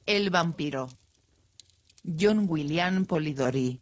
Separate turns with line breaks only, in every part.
El vampiro. John William Polidori.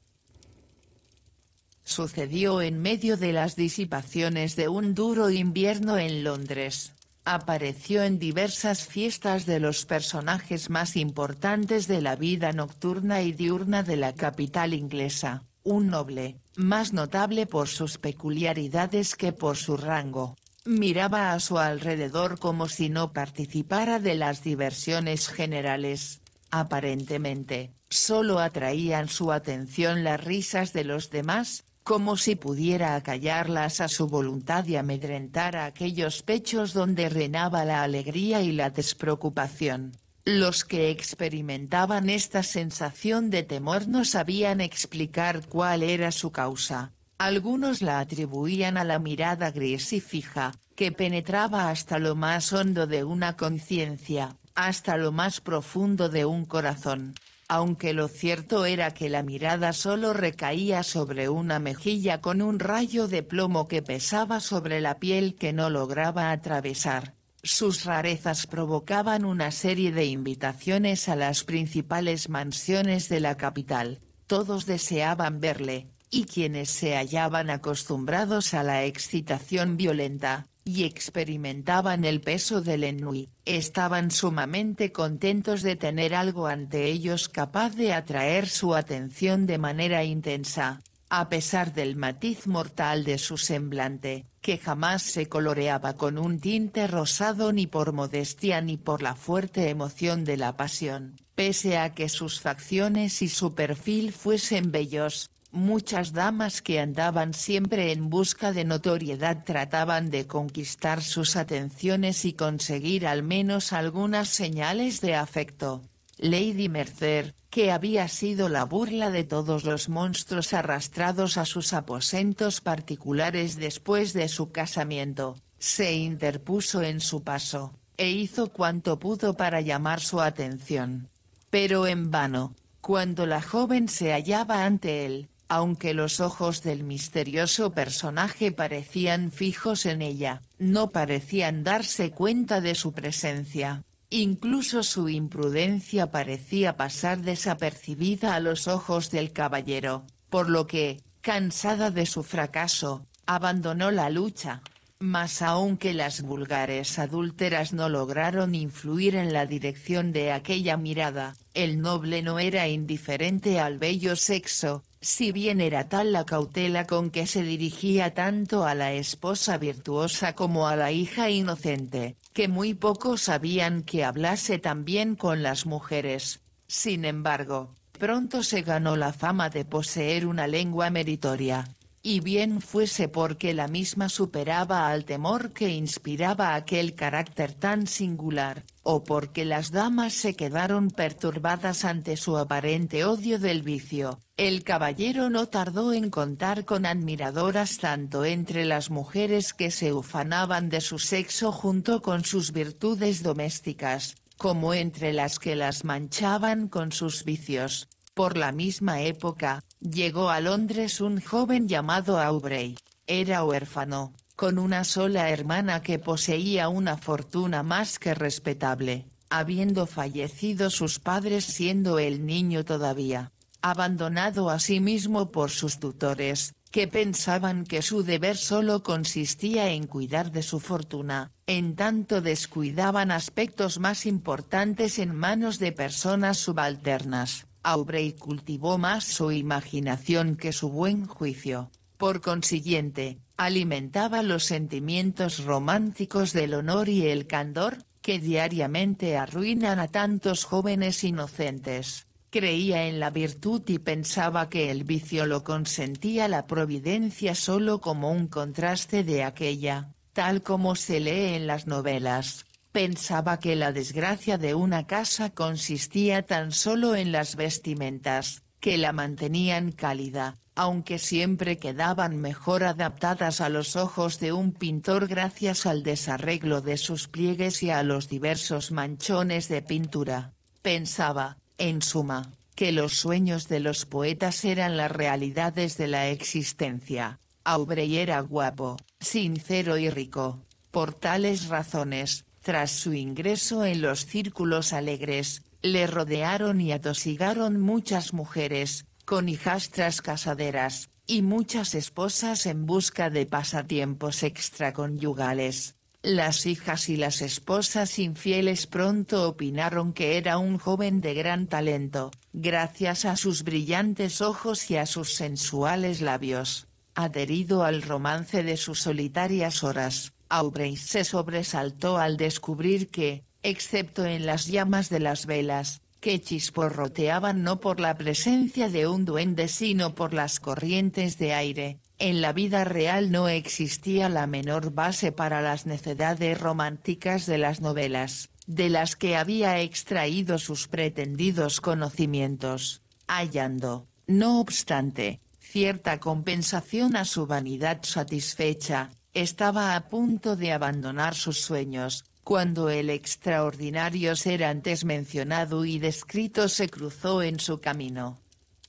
Sucedió en medio de las disipaciones de un duro invierno en Londres. Apareció en diversas fiestas de los personajes más importantes de la vida nocturna y diurna de la capital inglesa, un noble, más notable por sus peculiaridades que por su rango. Miraba a su alrededor como si no participara de las diversiones generales. Aparentemente, solo atraían su atención las risas de los demás, como si pudiera acallarlas a su voluntad y amedrentar a aquellos pechos donde reinaba la alegría y la despreocupación. Los que experimentaban esta sensación de temor no sabían explicar cuál era su causa. Algunos la atribuían a la mirada gris y fija, que penetraba hasta lo más hondo de una conciencia, hasta lo más profundo de un corazón. Aunque lo cierto era que la mirada solo recaía sobre una mejilla con un rayo de plomo que pesaba sobre la piel que no lograba atravesar. Sus rarezas provocaban una serie de invitaciones a las principales mansiones de la capital. Todos deseaban verle, y quienes se hallaban acostumbrados a la excitación violenta, y experimentaban el peso del ennui, estaban sumamente contentos de tener algo ante ellos capaz de atraer su atención de manera intensa. A pesar del matiz mortal de su semblante, que jamás se coloreaba con un tinte rosado ni por modestia ni por la fuerte emoción de la pasión, pese a que sus facciones y su perfil fuesen bellos, muchas damas que andaban siempre en busca de notoriedad trataban de conquistar sus atenciones y conseguir al menos algunas señales de afecto. Lady Mercer, que había sido la burla de todos los monstruos arrastrados a sus aposentos particulares después de su casamiento, se interpuso en su paso, e hizo cuanto pudo para llamar su atención. Pero en vano, cuando la joven se hallaba ante él, aunque los ojos del misterioso personaje parecían fijos en ella, no parecían darse cuenta de su presencia. Incluso su imprudencia parecía pasar desapercibida a los ojos del caballero, por lo que, cansada de su fracaso, abandonó la lucha. Mas aunque las vulgares adúlteras no lograron influir en la dirección de aquella mirada, el noble no era indiferente al bello sexo, si bien era tal la cautela con que se dirigía tanto a la esposa virtuosa como a la hija inocente, que muy pocos sabían que hablase tan bien con las mujeres. Sin embargo, pronto se ganó la fama de poseer una lengua meritoria. Y bien fuese porque la misma superaba al temor que inspiraba aquel carácter tan singular, o porque las damas se quedaron perturbadas ante su aparente odio del vicio, el caballero no tardó en contar con admiradoras tanto entre las mujeres que se ufanaban de su sexo junto con sus virtudes domésticas, como entre las que las manchaban con sus vicios. Por la misma época, llegó a Londres un joven llamado Aubrey. Era huérfano, con una sola hermana que poseía una fortuna más que respetable, habiendo fallecido sus padres siendo el niño todavía. Abandonado asimismo por sus tutores, que pensaban que su deber solo consistía en cuidar de su fortuna, en tanto descuidaban aspectos más importantes en manos de personas subalternas. Aubrey cultivó más su imaginación que su buen juicio. Por consiguiente, alimentaba los sentimientos románticos del honor y el candor, que diariamente arruinan a tantos jóvenes inocentes. Creía en la virtud y pensaba que el vicio lo consentía la providencia solo como un contraste de aquella, tal como se lee en las novelas. Pensaba que la desgracia de una casa consistía tan solo en las vestimentas, que la mantenían cálida, aunque siempre quedaban mejor adaptadas a los ojos de un pintor gracias al desarreglo de sus pliegues y a los diversos manchones de pintura. Pensaba, en suma, que los sueños de los poetas eran las realidades de la existencia. Aubrey era guapo, sincero y rico. Por tales razones, tras su ingreso en los círculos alegres, Le rodearon y atosigaron muchas mujeres, con hijastras casaderas, y muchas esposas en busca de pasatiempos extraconyugales. Las hijas y las esposas infieles pronto opinaron que era un joven de gran talento, gracias a sus brillantes ojos y a sus sensuales labios. Adherido al romance de sus solitarias horas, Aubrey se sobresaltó al descubrir que, excepto en las llamas de las velas, que chisporroteaban no por la presencia de un duende sino por las corrientes de aire, en la vida real no existía la menor base para las necedades románticas de las novelas, de las que había extraído sus pretendidos conocimientos, hallando, no obstante, cierta compensación a su vanidad satisfecha, estaba a punto de abandonar sus sueños, cuando el extraordinario ser antes mencionado y descrito se cruzó en su camino.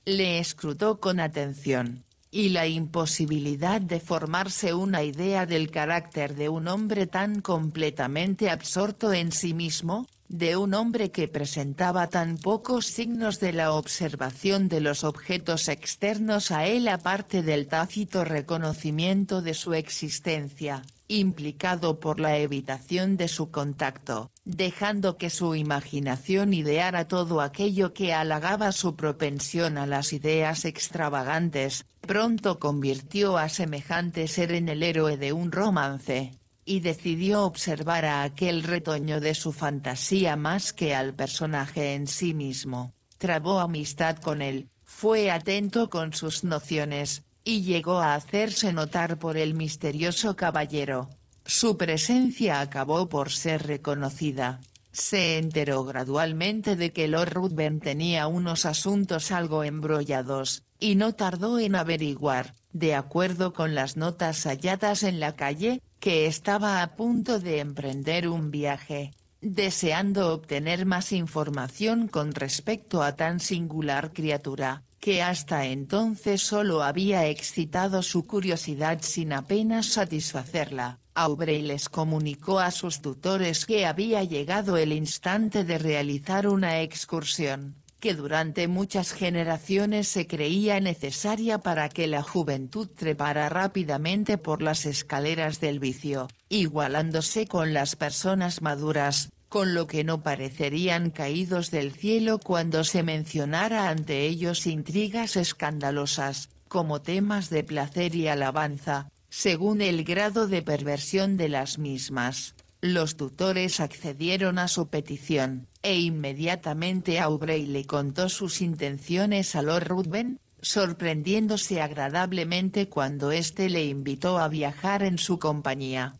Le escrutó con atención, y la imposibilidad de formarse una idea del carácter de un hombre tan completamente absorto en sí mismo, de un hombre que presentaba tan pocos signos de la observación de los objetos externos a él aparte del tácito reconocimiento de su existencia, implicado por la evitación de su contacto, dejando que su imaginación ideara todo aquello que halagaba su propensión a las ideas extravagantes, pronto convirtió a semejante ser en el héroe de un romance, y decidió observar a aquel retoño de su fantasía más que al personaje en sí mismo. Trabó amistad con él, fue atento con sus nociones, y llegó a hacerse notar por el misterioso caballero. Su presencia acabó por ser reconocida. Se enteró gradualmente de que Lord Ruthven tenía unos asuntos algo embrollados, y no tardó en averiguar, de acuerdo con las notas halladas en la calle, que estaba a punto de emprender un viaje. Deseando obtener más información con respecto a tan singular criatura, que hasta entonces solo había excitado su curiosidad sin apenas satisfacerla, Aubrey les comunicó a sus tutores que había llegado el instante de realizar una excursión, que durante muchas generaciones se creía necesaria para que la juventud trepara rápidamente por las escaleras del vicio, igualándose con las personas maduras, con lo que no parecerían caídos del cielo cuando se mencionara ante ellos intrigas escandalosas, como temas de placer y alabanza, según el grado de perversión de las mismas. Los tutores accedieron a su petición, e inmediatamente Aubrey le contó sus intenciones a Lord Ruthven, sorprendiéndose agradablemente cuando éste le invitó a viajar en su compañía.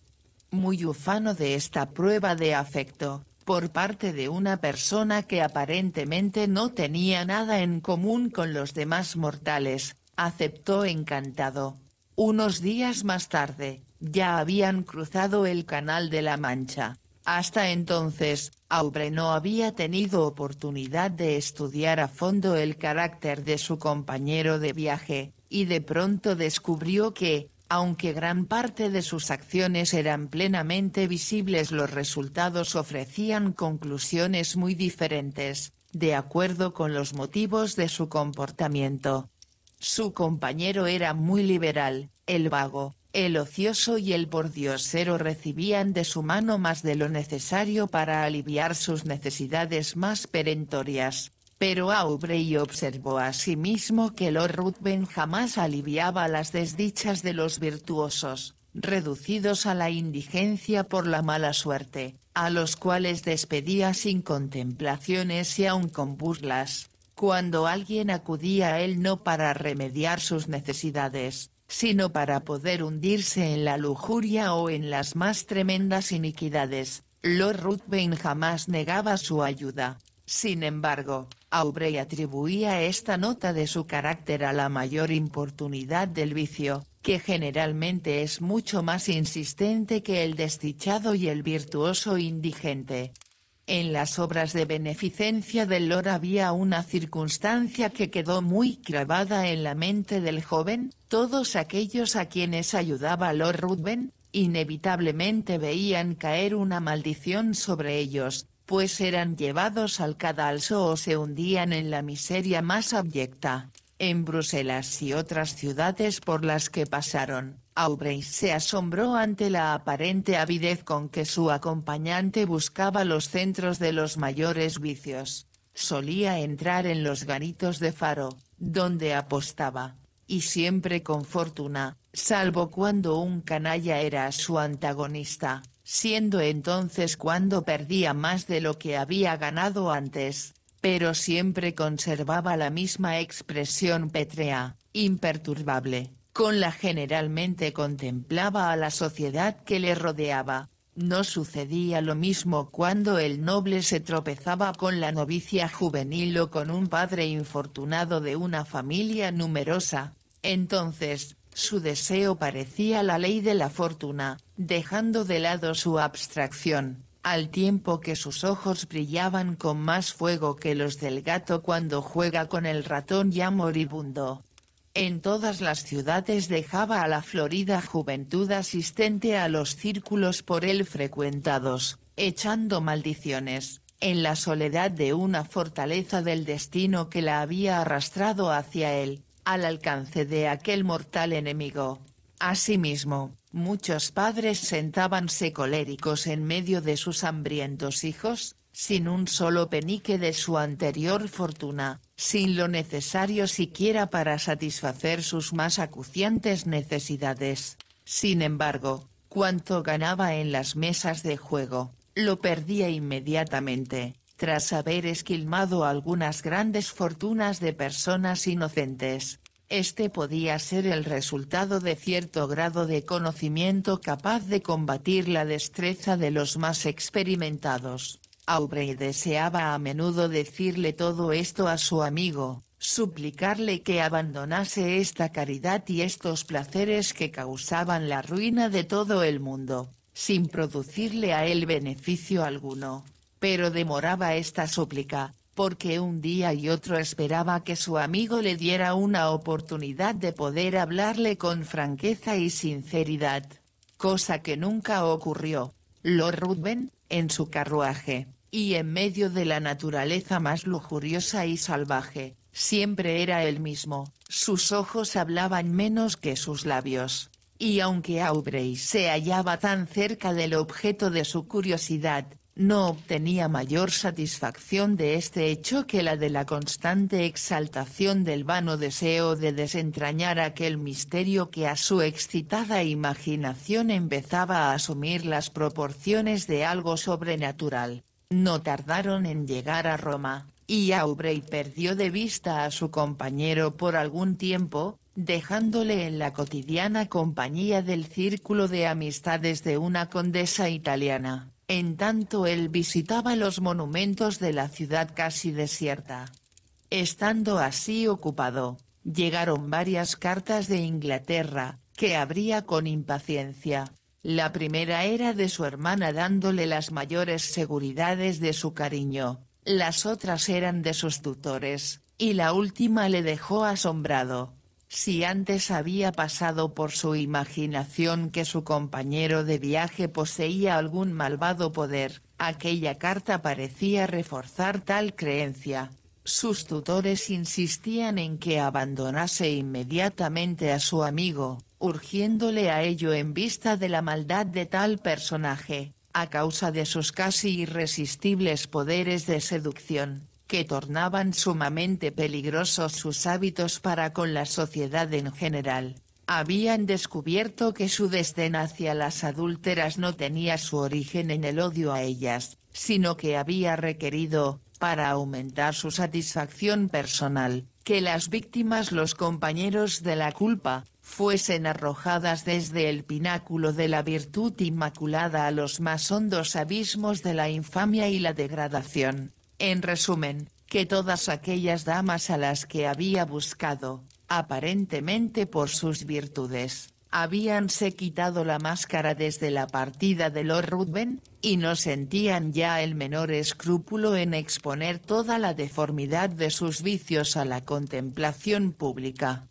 Muy ufano de esta prueba de afecto, por parte de una persona que aparentemente no tenía nada en común con los demás mortales, aceptó encantado. Unos días más tarde, ya habían cruzado el Canal de la Mancha. Hasta entonces, Aubrey no había tenido oportunidad de estudiar a fondo el carácter de su compañero de viaje, y de pronto descubrió que, aunque gran parte de sus acciones eran plenamente visibles, los resultados ofrecían conclusiones muy diferentes, de acuerdo con los motivos de su comportamiento. Su compañero era muy liberal, el vago, el ocioso y el pordiosero recibían de su mano más de lo necesario para aliviar sus necesidades más perentorias. Pero Aubrey observó asimismo que Lord Ruthven jamás aliviaba las desdichas de los virtuosos, reducidos a la indigencia por la mala suerte, a los cuales despedía sin contemplaciones y aun con burlas, cuando alguien acudía a él no para remediar sus necesidades, sino para poder hundirse en la lujuria o en las más tremendas iniquidades. Lord Ruthven jamás negaba su ayuda. Sin embargo, Aubrey atribuía esta nota de su carácter a la mayor importunidad del vicio, que generalmente es mucho más insistente que el desdichado y el virtuoso indigente. En las obras de beneficencia del Lord había una circunstancia que quedó muy grabada en la mente del joven: todos aquellos a quienes ayudaba Lord Ruthven, inevitablemente veían caer una maldición sobre ellos, pues eran llevados al cadalso o se hundían en la miseria más abyecta. En Bruselas y otras ciudades por las que pasaron, Aubrey se asombró ante la aparente avidez con que su acompañante buscaba los centros de los mayores vicios. Solía entrar en los garitos de Faro, donde apostaba, y siempre con fortuna, salvo cuando un canalla era su antagonista, siendo entonces cuando perdía más de lo que había ganado antes, pero siempre conservaba la misma expresión pétrea, imperturbable, con la generalmente contemplaba a la sociedad que le rodeaba. No sucedía lo mismo cuando el noble se tropezaba con la novicia juvenil o con un padre infortunado de una familia numerosa. Entonces, su deseo parecía la ley de la fortuna, dejando de lado su abstracción, al tiempo que sus ojos brillaban con más fuego que los del gato cuando juega con el ratón ya moribundo. En todas las ciudades dejaba a la florida juventud asistente a los círculos por él frecuentados, echando maldiciones, en la soledad de una fortaleza del destino que la había arrastrado hacia él, al alcance de aquel mortal enemigo. Asimismo, muchos padres sentábanse coléricos en medio de sus hambrientos hijos, sin un solo penique de su anterior fortuna, sin lo necesario siquiera para satisfacer sus más acuciantes necesidades. Sin embargo, cuanto ganaba en las mesas de juego, lo perdía inmediatamente, tras haber esquilmado algunas grandes fortunas de personas inocentes. Este podía ser el resultado de cierto grado de conocimiento capaz de combatir la destreza de los más experimentados. Aubrey deseaba a menudo decirle todo esto a su amigo, suplicarle que abandonase esta caridad y estos placeres que causaban la ruina de todo el mundo, sin producirle a él beneficio alguno. Pero demoraba esta súplica, porque un día y otro esperaba que su amigo le diera una oportunidad de poder hablarle con franqueza y sinceridad. Cosa que nunca ocurrió. Lord Ruthven, en su carruaje, y en medio de la naturaleza más lujuriosa y salvaje, siempre era el mismo, sus ojos hablaban menos que sus labios. Y aunque Aubrey se hallaba tan cerca del objeto de su curiosidad, no obtenía mayor satisfacción de este hecho que la de la constante exaltación del vano deseo de desentrañar aquel misterio que a su excitada imaginación empezaba a asumir las proporciones de algo sobrenatural. No tardaron en llegar a Roma, y Aubrey perdió de vista a su compañero por algún tiempo, dejándole en la cotidiana compañía del círculo de amistades de una condesa italiana. En tanto él visitaba los monumentos de la ciudad casi desierta. Estando así ocupado, llegaron varias cartas de Inglaterra, que abría con impaciencia. La primera era de su hermana dándole las mayores seguridades de su cariño, las otras eran de sus tutores, y la última le dejó asombrado. Si antes había pasado por su imaginación que su compañero de viaje poseía algún malvado poder, aquella carta parecía reforzar tal creencia. Sus tutores insistían en que abandonase inmediatamente a su amigo, urgiéndole a ello en vista de la maldad de tal personaje, a causa de sus casi irresistibles poderes de seducción, que tornaban sumamente peligrosos sus hábitos para con la sociedad en general. Habían descubierto que su desdén hacia las adúlteras no tenía su origen en el odio a ellas, sino que había requerido, para aumentar su satisfacción personal, que las víctimas, los compañeros de la culpa, fuesen arrojadas desde el pináculo de la virtud inmaculada a los más hondos abismos de la infamia y la degradación. En resumen, que todas aquellas damas a las que había buscado, aparentemente por sus virtudes, habíanse quitado la máscara desde la partida de Lord Ruthven, y no sentían ya el menor escrúpulo en exponer toda la deformidad de sus vicios a la contemplación pública.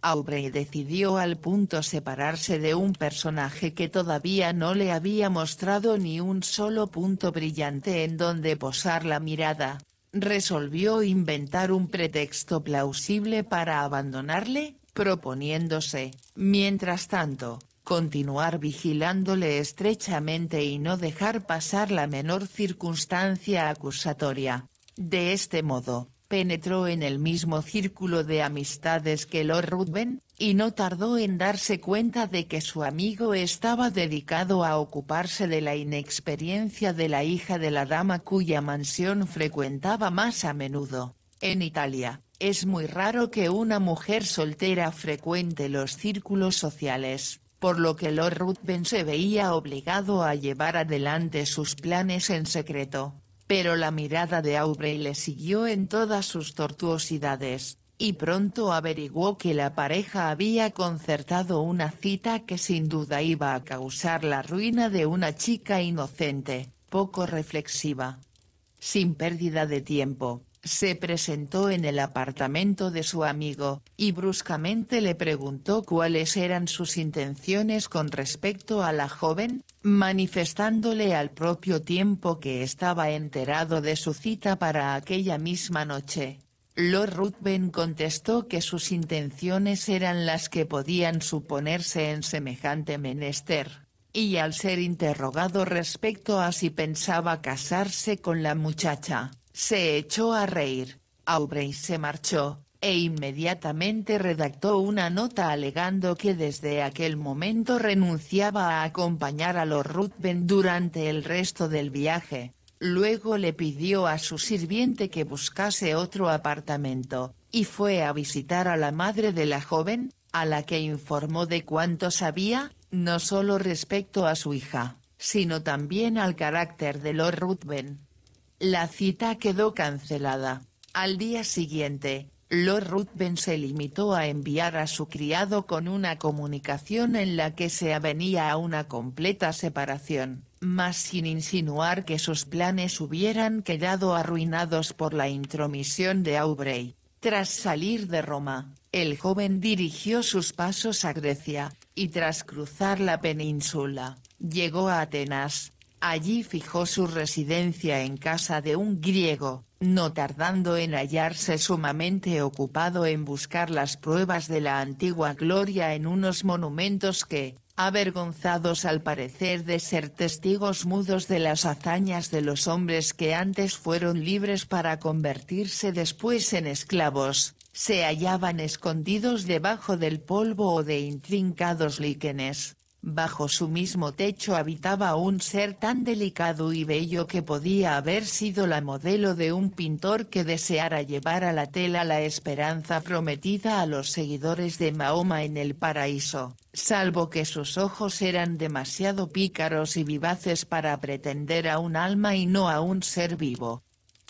Aubrey decidió al punto separarse de un personaje que todavía no le había mostrado ni un solo punto brillante en donde posar la mirada. Resolvió inventar un pretexto plausible para abandonarle, proponiéndose, mientras tanto, continuar vigilándole estrechamente y no dejar pasar la menor circunstancia acusatoria. De este modo, penetró en el mismo círculo de amistades que Lord Ruthven, y no tardó en darse cuenta de que su amigo estaba dedicado a ocuparse de la inexperiencia de la hija de la dama cuya mansión frecuentaba más a menudo. En Italia, es muy raro que una mujer soltera frecuente los círculos sociales, por lo que Lord Ruthven se veía obligado a llevar adelante sus planes en secreto. Pero la mirada de Aubrey le siguió en todas sus tortuosidades, y pronto averiguó que la pareja había concertado una cita que sin duda iba a causar la ruina de una chica inocente, poco reflexiva. Sin pérdida de tiempo, se presentó en el apartamento de su amigo, y bruscamente le preguntó cuáles eran sus intenciones con respecto a la joven, manifestándole al propio tiempo que estaba enterado de su cita para aquella misma noche. Lord Ruthven contestó que sus intenciones eran las que podían suponerse en semejante menester, y al ser interrogado respecto a si pensaba casarse con la muchacha, se echó a reír. Aubrey se marchó, e inmediatamente redactó una nota alegando que desde aquel momento renunciaba a acompañar a Lord Ruthven durante el resto del viaje. Luego le pidió a su sirviente que buscase otro apartamento, y fue a visitar a la madre de la joven, a la que informó de cuánto sabía, no solo respecto a su hija, sino también al carácter de Lord Ruthven. La cita quedó cancelada. Al día siguiente, Lord Ruthven se limitó a enviar a su criado con una comunicación en la que se avenía a una completa separación, mas sin insinuar que sus planes hubieran quedado arruinados por la intromisión de Aubrey. Tras salir de Roma, el joven dirigió sus pasos a Grecia, y tras cruzar la península, llegó a Atenas. Allí fijó su residencia en casa de un griego, no tardando en hallarse sumamente ocupado en buscar las pruebas de la antigua gloria en unos monumentos que, avergonzados al parecer de ser testigos mudos de las hazañas de los hombres que antes fueron libres para convertirse después en esclavos, se hallaban escondidos debajo del polvo o de intrincados líquenes. Bajo su mismo techo habitaba un ser tan delicado y bello que podía haber sido la modelo de un pintor que deseara llevar a la tela la esperanza prometida a los seguidores de Mahoma en el paraíso, salvo que sus ojos eran demasiado pícaros y vivaces para pretender a un alma y no a un ser vivo.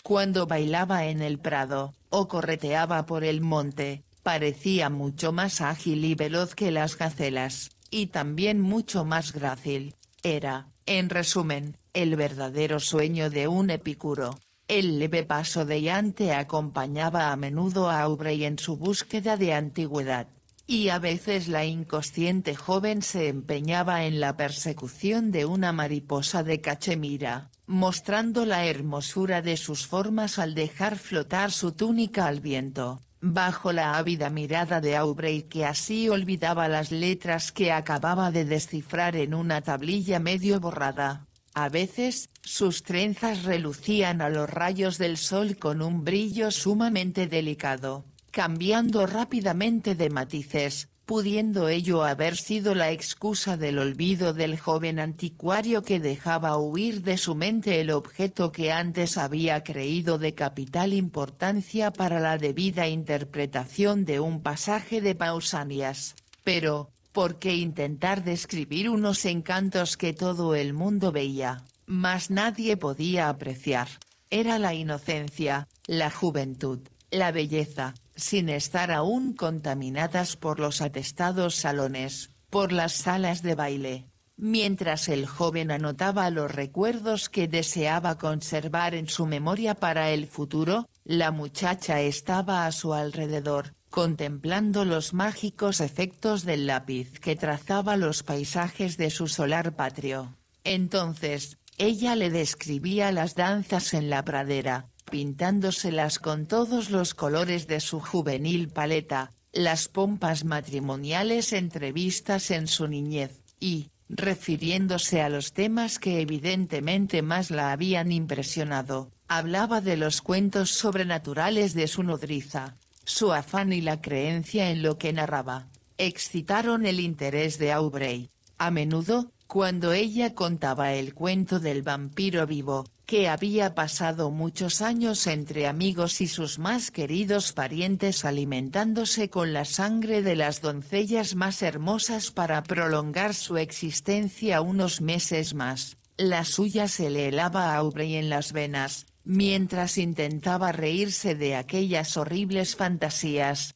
Cuando bailaba en el prado, o correteaba por el monte, parecía mucho más ágil y veloz que las gacelas, y también mucho más grácil. Era, en resumen, el verdadero sueño de un epicuro. El leve paso de Yante acompañaba a menudo a Aubrey en su búsqueda de antigüedad, y a veces la inconsciente joven se empeñaba en la persecución de una mariposa de cachemira, mostrando la hermosura de sus formas al dejar flotar su túnica al viento, bajo la ávida mirada de Aubrey, que así olvidaba las letras que acababa de descifrar en una tablilla medio borrada. A veces, sus trenzas relucían a los rayos del sol con un brillo sumamente delicado, cambiando rápidamente de matices, pudiendo ello haber sido la excusa del olvido del joven anticuario que dejaba huir de su mente el objeto que antes había creído de capital importancia para la debida interpretación de un pasaje de Pausanias. Pero, ¿por qué intentar describir unos encantos que todo el mundo veía, mas nadie podía apreciar? Era la inocencia, la juventud, la belleza, sin estar aún contaminadas por los atestados salones, por las salas de baile. Mientras el joven anotaba los recuerdos que deseaba conservar en su memoria para el futuro, la muchacha estaba a su alrededor, contemplando los mágicos efectos del lápiz que trazaba los paisajes de su solar patrio. Entonces, ella le describía las danzas en la pradera, pintándoselas con todos los colores de su juvenil paleta, las pompas matrimoniales entrevistas en su niñez, y, refiriéndose a los temas que evidentemente más la habían impresionado, hablaba de los cuentos sobrenaturales de su nodriza. Su afán y la creencia en lo que narraba, excitaron el interés de Aubrey. A menudo, cuando ella contaba el cuento del vampiro vivo, que había pasado muchos años entre amigos y sus más queridos parientes alimentándose con la sangre de las doncellas más hermosas para prolongar su existencia unos meses más, la suya se le helaba a Aubrey en las venas, mientras intentaba reírse de aquellas horribles fantasías.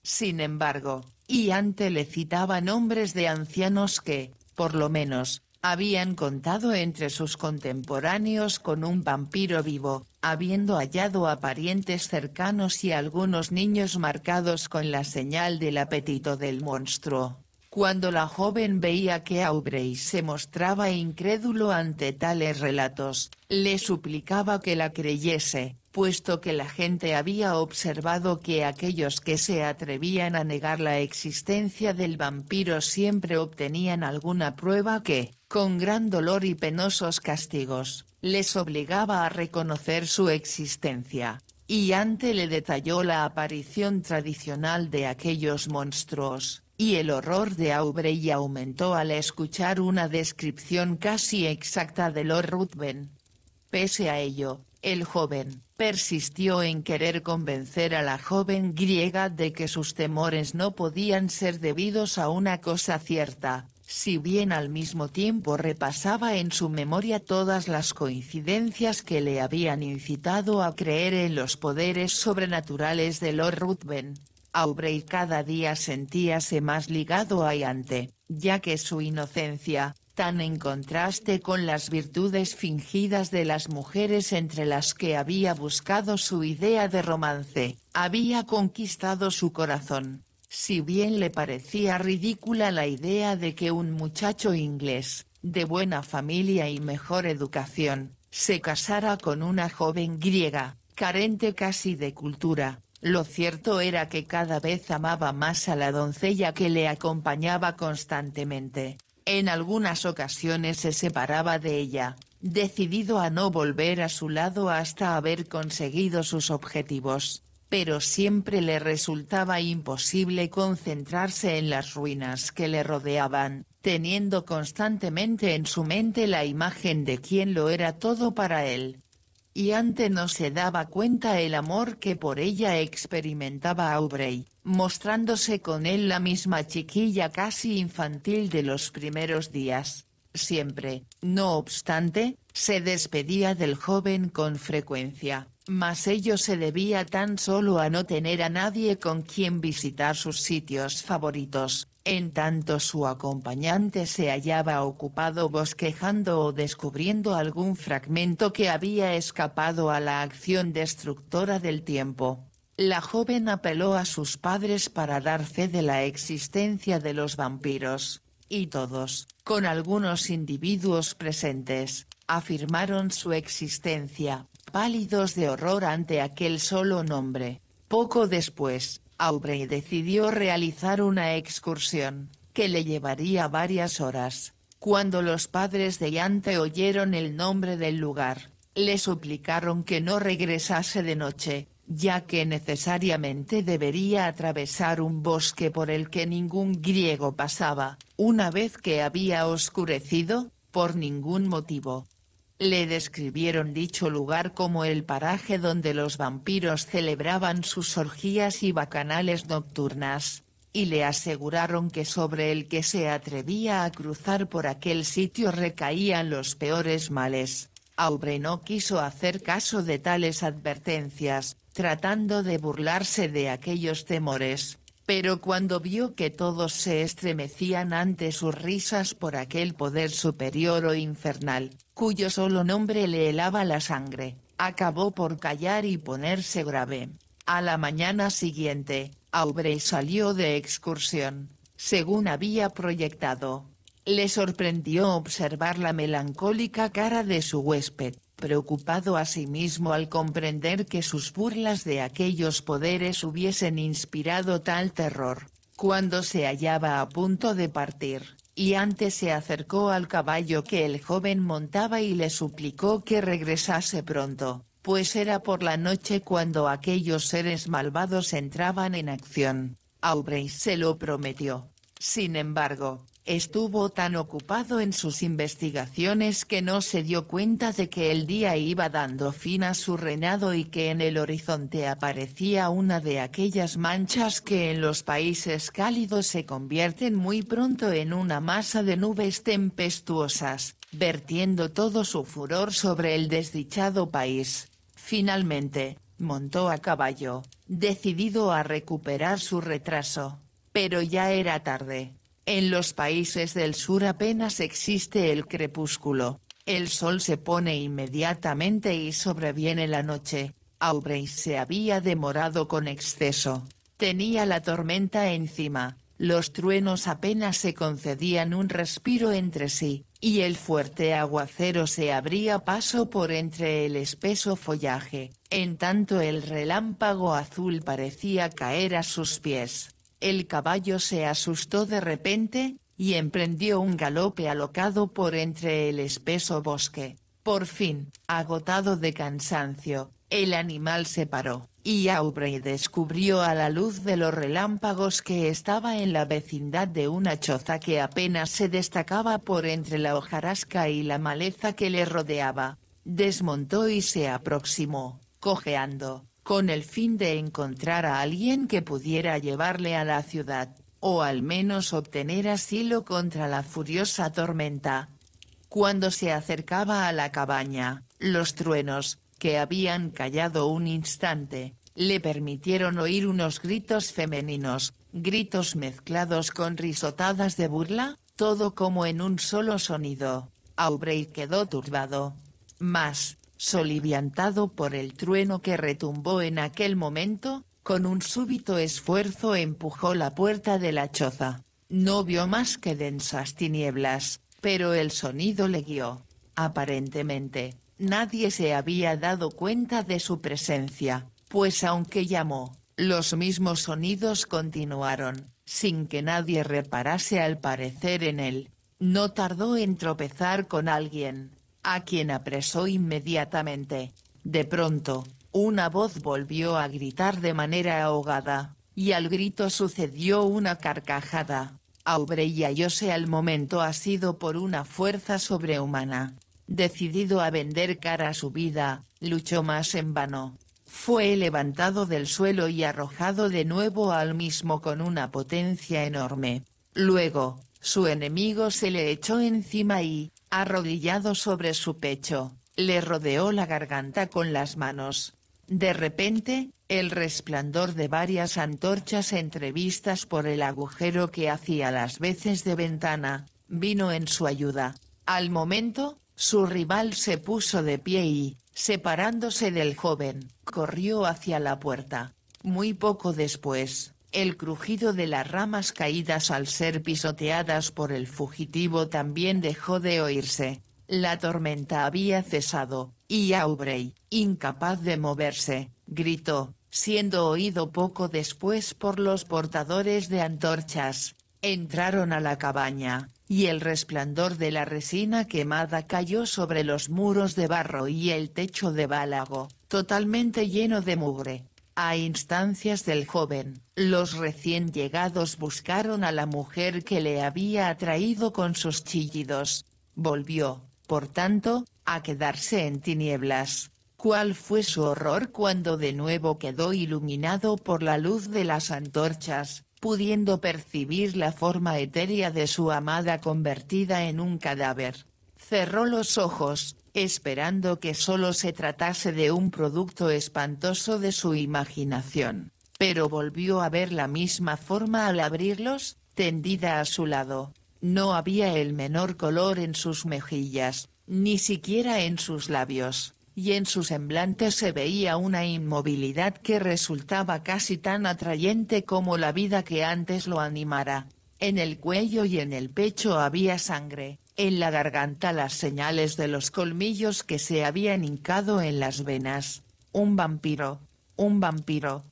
Sin embargo, Iante le citaba nombres de ancianos que, por lo menos, habían contado entre sus contemporáneos con un vampiro vivo, habiendo hallado a parientes cercanos y algunos niños marcados con la señal del apetito del monstruo. Cuando la joven veía que Aubrey se mostraba incrédulo ante tales relatos, le suplicaba que la creyese, puesto que la gente había observado que aquellos que se atrevían a negar la existencia del vampiro siempre obtenían alguna prueba que, con gran dolor y penosos castigos, les obligaba a reconocer su existencia. Iante le detalló la aparición tradicional de aquellos monstruos, y el horror de Aubrey aumentó al escuchar una descripción casi exacta de Lord Ruthven. Pese a ello, el joven persistió en querer convencer a la joven griega de que sus temores no podían ser debidos a una cosa cierta, si bien al mismo tiempo repasaba en su memoria todas las coincidencias que le habían incitado a creer en los poderes sobrenaturales de Lord Ruthven. Aubrey cada día sentíase más ligado a Iante, ya que su inocencia, tan en contraste con las virtudes fingidas de las mujeres entre las que había buscado su idea de romance, había conquistado su corazón. Si bien le parecía ridícula la idea de que un muchacho inglés, de buena familia y mejor educación, se casara con una joven griega, carente casi de cultura, lo cierto era que cada vez amaba más a la doncella que le acompañaba constantemente. En algunas ocasiones se separaba de ella, decidido a no volver a su lado hasta haber conseguido sus objetivos, pero siempre le resultaba imposible concentrarse en las ruinas que le rodeaban, teniendo constantemente en su mente la imagen de quien lo era todo para él. Iante no se daba cuenta el amor que por ella experimentaba Aubrey, mostrándose con él la misma chiquilla casi infantil de los primeros días. Siempre, no obstante, se despedía del joven con frecuencia, mas ello se debía tan solo a no tener a nadie con quien visitar sus sitios favoritos, en tanto su acompañante se hallaba ocupado bosquejando o descubriendo algún fragmento que había escapado a la acción destructora del tiempo. La joven apeló a sus padres para dar fe de la existencia de los vampiros, y todos, con algunos individuos presentes, afirmaron su existencia, pálidos de horror ante aquel solo nombre. Poco después, Aubrey decidió realizar una excursión, que le llevaría varias horas. Cuando los padres de Iante oyeron el nombre del lugar, le suplicaron que no regresase de noche, ya que necesariamente debería atravesar un bosque por el que ningún griego pasaba, una vez que había oscurecido, por ningún motivo. Le describieron dicho lugar como el paraje donde los vampiros celebraban sus orgías y bacanales nocturnas, y le aseguraron que sobre el que se atrevía a cruzar por aquel sitio recaían los peores males. Aubrey no quiso hacer caso de tales advertencias, tratando de burlarse de aquellos temores, pero cuando vio que todos se estremecían ante sus risas por aquel poder superior o infernal, cuyo solo nombre le helaba la sangre, acabó por callar y ponerse grave. A la mañana siguiente, Aubrey salió de excursión, según había proyectado. Le sorprendió observar la melancólica cara de su huésped, preocupado asimismo al comprender que sus burlas de aquellos poderes hubiesen inspirado tal terror. Cuando se hallaba a punto de partir, y antes se acercó al caballo que el joven montaba y le suplicó que regresase pronto, pues era por la noche cuando aquellos seres malvados entraban en acción. Aubrey se lo prometió. Sin embargo, estuvo tan ocupado en sus investigaciones que no se dio cuenta de que el día iba dando fin a su reinado y que en el horizonte aparecía una de aquellas manchas que en los países cálidos se convierten muy pronto en una masa de nubes tempestuosas, vertiendo todo su furor sobre el desdichado país. Finalmente, montó a caballo, decidido a recuperar su retraso. Pero ya era tarde. En los países del sur apenas existe el crepúsculo, el sol se pone inmediatamente y sobreviene la noche. Aubrey se había demorado con exceso. Tenía la tormenta encima, los truenos apenas se concedían un respiro entre sí, y el fuerte aguacero se abría paso por entre el espeso follaje, en tanto el relámpago azul parecía caer a sus pies. El caballo se asustó de repente, y emprendió un galope alocado por entre el espeso bosque. Por fin, agotado de cansancio, el animal se paró, y Aubrey descubrió a la luz de los relámpagos que estaba en la vecindad de una choza que apenas se destacaba por entre la hojarasca y la maleza que le rodeaba. Desmontó y se aproximó, cojeando, con el fin de encontrar a alguien que pudiera llevarle a la ciudad, o al menos obtener asilo contra la furiosa tormenta. Cuando se acercaba a la cabaña, los truenos, que habían callado un instante, le permitieron oír unos gritos femeninos, gritos mezclados con risotadas de burla, todo como en un solo sonido. Aubrey quedó turbado, mas, soliviantado por el trueno que retumbó en aquel momento, con un súbito esfuerzo empujó la puerta de la choza. No vio más que densas tinieblas, pero el sonido le guió. Aparentemente, nadie se había dado cuenta de su presencia, pues aunque llamó, los mismos sonidos continuaron, sin que nadie reparase al parecer en él. No tardó en tropezar con alguien, a quien apresó inmediatamente. De pronto, una voz volvió a gritar de manera ahogada, y al grito sucedió una carcajada. Aubrey hallóse al momento asido por una fuerza sobrehumana. Decidido a vender cara a su vida, luchó más en vano. Fue levantado del suelo y arrojado de nuevo al mismo con una potencia enorme. Luego, su enemigo se le echó encima y, arrodillado sobre su pecho, le rodeó la garganta con las manos. De repente, el resplandor de varias antorchas entrevistas por el agujero que hacía las veces de ventana, vino en su ayuda. Al momento, su rival se puso de pie y, separándose del joven, corrió hacia la puerta. Muy poco después, el crujido de las ramas caídas al ser pisoteadas por el fugitivo también dejó de oírse. La tormenta había cesado, y Aubrey, incapaz de moverse, gritó, siendo oído poco después por los portadores de antorchas. Entraron a la cabaña, y el resplandor de la resina quemada cayó sobre los muros de barro y el techo de bálago, totalmente lleno de mugre. A instancias del joven, los recién llegados buscaron a la mujer que le había atraído con sus chillidos. Volvió, por tanto, a quedarse en tinieblas. ¿Cuál fue su horror cuando de nuevo quedó iluminado por la luz de las antorchas, pudiendo percibir la forma etérea de su amada convertida en un cadáver? Cerró los ojos, esperando que solo se tratase de un producto espantoso de su imaginación, pero volvió a ver la misma forma al abrirlos, tendida a su lado. No había el menor color en sus mejillas, ni siquiera en sus labios. y en su semblante se veía una inmovilidad que resultaba casi tan atrayente como la vida que antes lo animara. En el cuello y en el pecho había sangre, en la garganta las señales de los colmillos que se habían hincado en las venas. ¡Un vampiro! ¡Un vampiro!,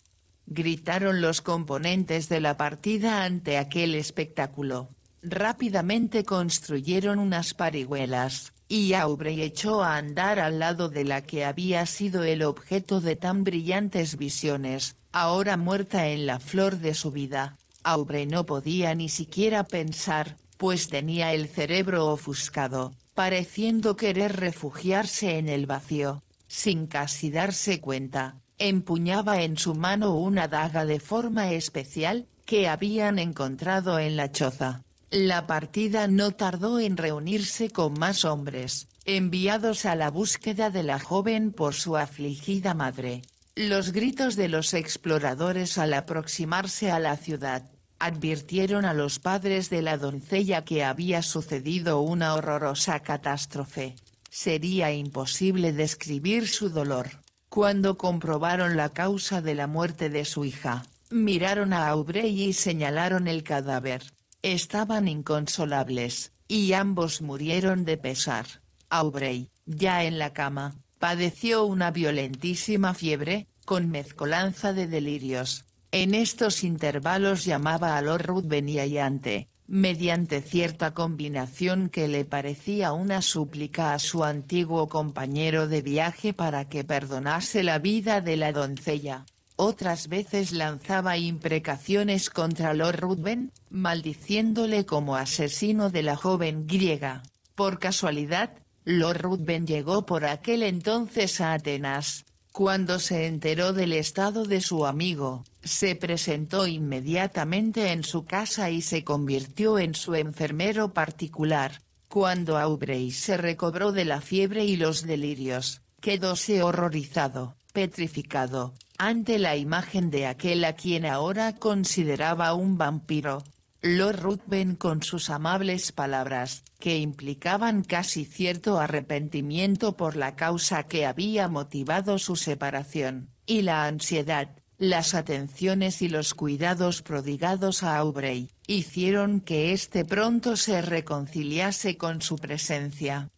gritaron los componentes de la partida ante aquel espectáculo. Rápidamente construyeron unas parihuelas, y Aubrey echó a andar al lado de la que había sido el objeto de tan brillantes visiones, ahora muerta en la flor de su vida. Aubrey no podía ni siquiera pensar, pues tenía el cerebro ofuscado, pareciendo querer refugiarse en el vacío. Sin casi darse cuenta, empuñaba en su mano una daga de forma especial, que habían encontrado en la choza. La partida no tardó en reunirse con más hombres, enviados a la búsqueda de la joven por su afligida madre. Los gritos de los exploradores al aproximarse a la ciudad, advirtieron a los padres de la doncella que había sucedido una horrorosa catástrofe. Sería imposible describir su dolor. Cuando comprobaron la causa de la muerte de su hija, miraron a Aubrey y señalaron el cadáver. Estaban inconsolables, y ambos murieron de pesar. Aubrey, ya en la cama, padeció una violentísima fiebre, con mezcolanza de delirios. En estos intervalos llamaba a Lord Ruthven y a Iante, mediante cierta combinación que le parecía una súplica a su antiguo compañero de viaje para que perdonase la vida de la doncella. Otras veces lanzaba imprecaciones contra Lord Ruthven, maldiciéndole como asesino de la joven griega. Por casualidad, Lord Ruthven llegó por aquel entonces a Atenas. Cuando se enteró del estado de su amigo, se presentó inmediatamente en su casa y se convirtió en su enfermero particular. Cuando Aubrey se recobró de la fiebre y los delirios, quedóse horrorizado, petrificado, ante la imagen de aquel a quien ahora consideraba un vampiro. Lord Ruthven, con sus amables palabras, que implicaban casi cierto arrepentimiento por la causa que había motivado su separación, y la ansiedad, las atenciones y los cuidados prodigados a Aubrey, hicieron que éste pronto se reconciliase con su presencia.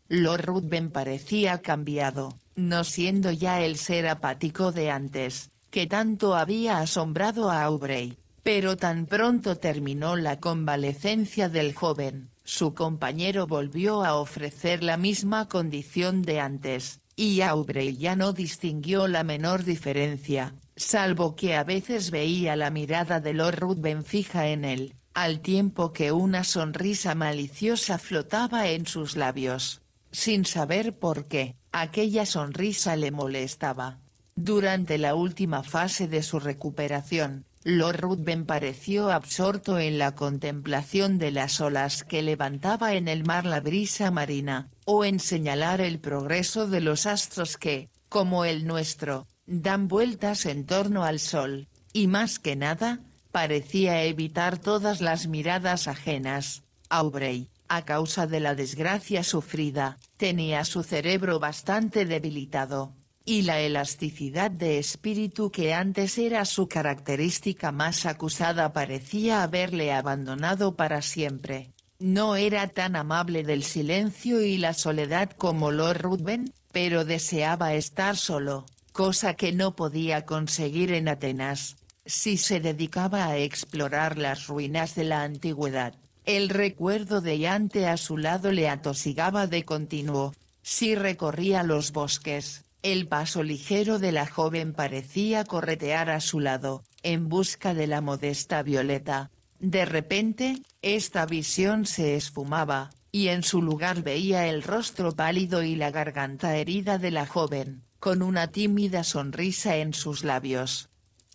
Lord Ruthven parecía cambiado, no siendo ya el ser apático de antes, que tanto había asombrado a Aubrey. Pero tan pronto terminó la convalecencia del joven, su compañero volvió a ofrecer la misma condición de antes, y Aubrey ya no distinguió la menor diferencia, salvo que a veces veía la mirada de Lord Ruthven fija en él, al tiempo que una sonrisa maliciosa flotaba en sus labios. Sin saber por qué, aquella sonrisa le molestaba. Durante la última fase de su recuperación, Lord Ruthven pareció absorto en la contemplación de las olas que levantaba en el mar la brisa marina, o en señalar el progreso de los astros que, como el nuestro, dan vueltas en torno al sol, y más que nada, parecía evitar todas las miradas ajenas. Aubrey, a causa de la desgracia sufrida, tenía su cerebro bastante debilitado, y la elasticidad de espíritu que antes era su característica más acusada parecía haberle abandonado para siempre. No era tan amable del silencio y la soledad como Lord Ruthven, pero deseaba estar solo, cosa que no podía conseguir en Atenas. Si se dedicaba a explorar las ruinas de la antigüedad, el recuerdo de Iante a su lado le atosigaba de continuo. Si recorría los bosques, el paso ligero de la joven parecía corretear a su lado, en busca de la modesta Violeta. De repente, esta visión se esfumaba, y en su lugar veía el rostro pálido y la garganta herida de la joven, con una tímida sonrisa en sus labios.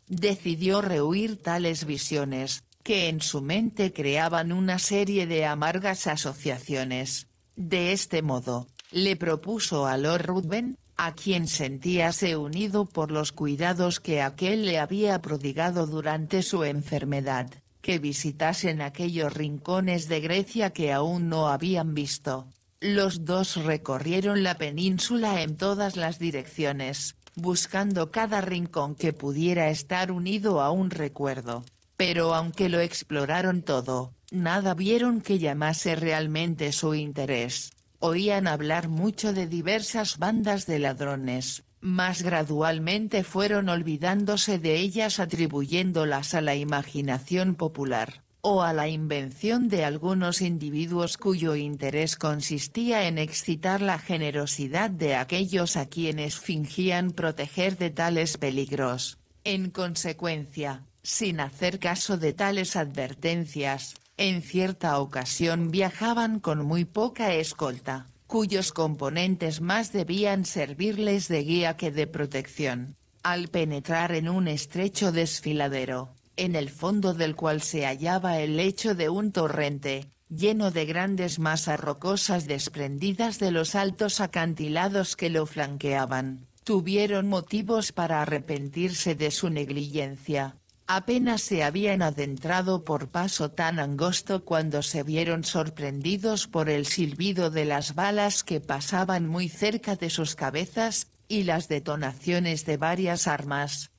Decidió rehuir tales visiones, que en su mente creaban una serie de amargas asociaciones. De este modo, le propuso a Lord Ruthven, a quien sentíase unido por los cuidados que aquel le había prodigado durante su enfermedad, que visitasen aquellos rincones de Grecia que aún no habían visto. Los dos recorrieron la península en todas las direcciones, buscando cada rincón que pudiera estar unido a un recuerdo. Pero aunque lo exploraron todo, nada vieron que llamase realmente su interés. Oían hablar mucho de diversas bandas de ladrones, mas gradualmente fueron olvidándose de ellas atribuyéndolas a la imaginación popular, o a la invención de algunos individuos cuyo interés consistía en excitar la generosidad de aquellos a quienes fingían proteger de tales peligros. En consecuencia, sin hacer caso de tales advertencias, en cierta ocasión viajaban con muy poca escolta, cuyos componentes más debían servirles de guía que de protección. Al penetrar en un estrecho desfiladero, en el fondo del cual se hallaba el lecho de un torrente, lleno de grandes masas rocosas desprendidas de los altos acantilados que lo flanqueaban, tuvieron motivos para arrepentirse de su negligencia. Apenas se habían adentrado por paso tan angosto cuando se vieron sorprendidos por el silbido de las balas que pasaban muy cerca de sus cabezas, y las detonaciones de varias armas.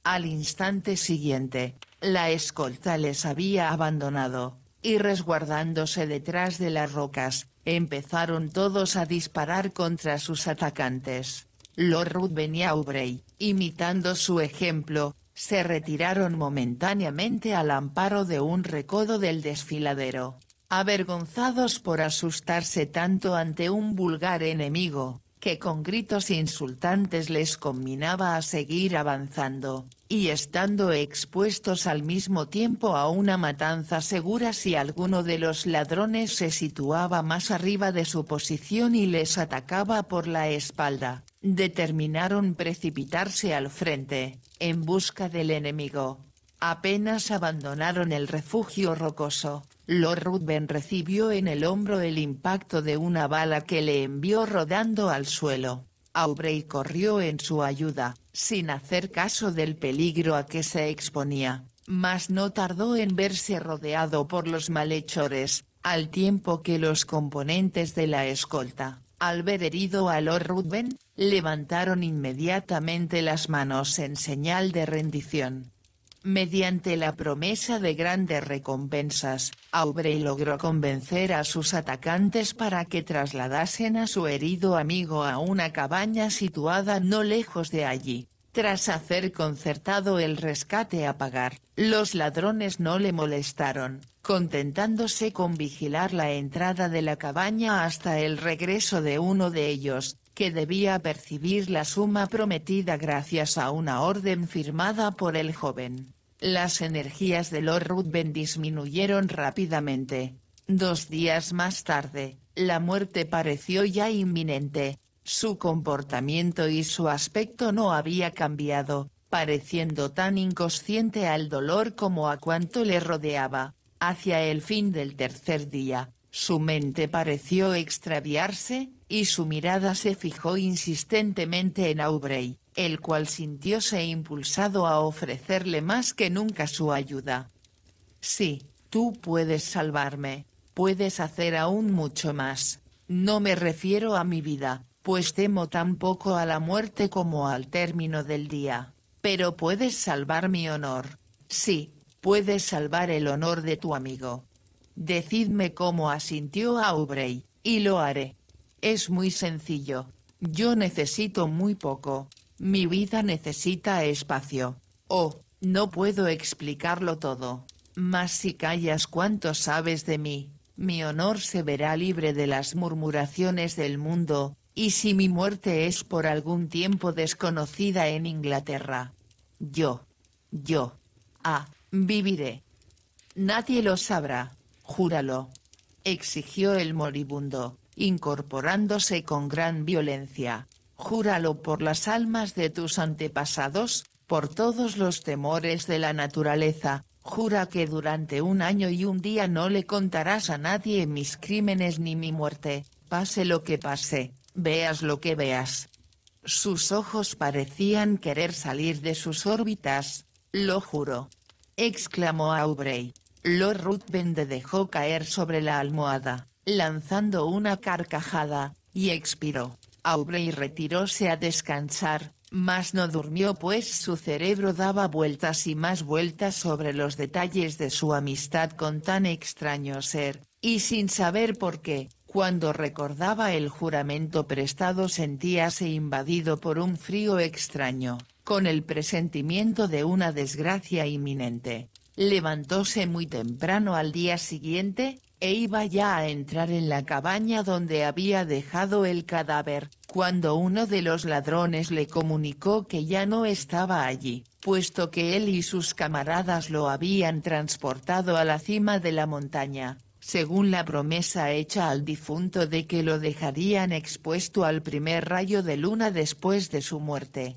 Al instante siguiente, la escolta les había abandonado, y resguardándose detrás de las rocas, empezaron todos a disparar contra sus atacantes. Lord Ruthven y Aubrey, imitando su ejemplo, se retiraron momentáneamente al amparo de un recodo del desfiladero, avergonzados por asustarse tanto ante un vulgar enemigo, que con gritos insultantes les conminaba a seguir avanzando, y estando expuestos al mismo tiempo a una matanza segura si alguno de los ladrones se situaba más arriba de su posición y les atacaba por la espalda, determinaron precipitarse al frente, en busca del enemigo. Apenas abandonaron el refugio rocoso, Lord Ruthven recibió en el hombro el impacto de una bala que le envió rodando al suelo. Aubrey corrió en su ayuda, sin hacer caso del peligro a que se exponía, mas no tardó en verse rodeado por los malhechores, al tiempo que los componentes de la escolta, al ver herido a Lord Ruthven, levantaron inmediatamente las manos en señal de rendición. Mediante la promesa de grandes recompensas, Aubrey logró convencer a sus atacantes para que trasladasen a su herido amigo a una cabaña situada no lejos de allí. Tras hacer concertado el rescate a pagar, los ladrones no le molestaron, contentándose con vigilar la entrada de la cabaña hasta el regreso de uno de ellos, que debía percibir la suma prometida gracias a una orden firmada por el joven. Las energías de Lord Ruthven disminuyeron rápidamente. 2 días más tarde, la muerte pareció ya inminente. Su comportamiento y su aspecto no había cambiado, pareciendo tan inconsciente al dolor como a cuanto le rodeaba. Hacia el fin del tercer día, su mente pareció extraviarse, y su mirada se fijó insistentemente en Aubrey, el cual sintióse impulsado a ofrecerle más que nunca su ayuda. Sí, tú puedes salvarme, puedes hacer aún mucho más. No me refiero a mi vida, pues temo tan poco a la muerte como al término del día. Pero puedes salvar mi honor. Sí, puedes salvar el honor de tu amigo. Decidme cómo, asintió Aubrey, y lo haré. Es muy sencillo. Yo necesito muy poco. Mi vida necesita espacio. Oh, no puedo explicarlo todo. Mas si callas cuánto sabes de mí, mi honor se verá libre de las murmuraciones del mundo, y si mi muerte es por algún tiempo desconocida en Inglaterra, yo, viviré. Nadie lo sabrá, júralo. Exigió el moribundo, incorporándose con gran violencia. Júralo por las almas de tus antepasados, por todos los temores de la naturaleza, jura que durante 1 año y 1 día no le contarás a nadie mis crímenes ni mi muerte, pase lo que pase, veas lo que veas. Sus ojos parecían querer salir de sus órbitas. Lo juro, exclamó Aubrey. Lord Ruthven dejó caer sobre la almohada, lanzando una carcajada, y expiró. Aubrey retiróse a descansar, mas no durmió pues su cerebro daba vueltas y más vueltas sobre los detalles de su amistad con tan extraño ser, y sin saber por qué, cuando recordaba el juramento prestado sentíase invadido por un frío extraño, con el presentimiento de una desgracia inminente. Levantóse muy temprano al día siguiente, e iba ya a entrar en la cabaña donde había dejado el cadáver, cuando uno de los ladrones le comunicó que ya no estaba allí, puesto que él y sus camaradas lo habían transportado a la cima de la montaña, según la promesa hecha al difunto de que lo dejarían expuesto al primer rayo de luna después de su muerte.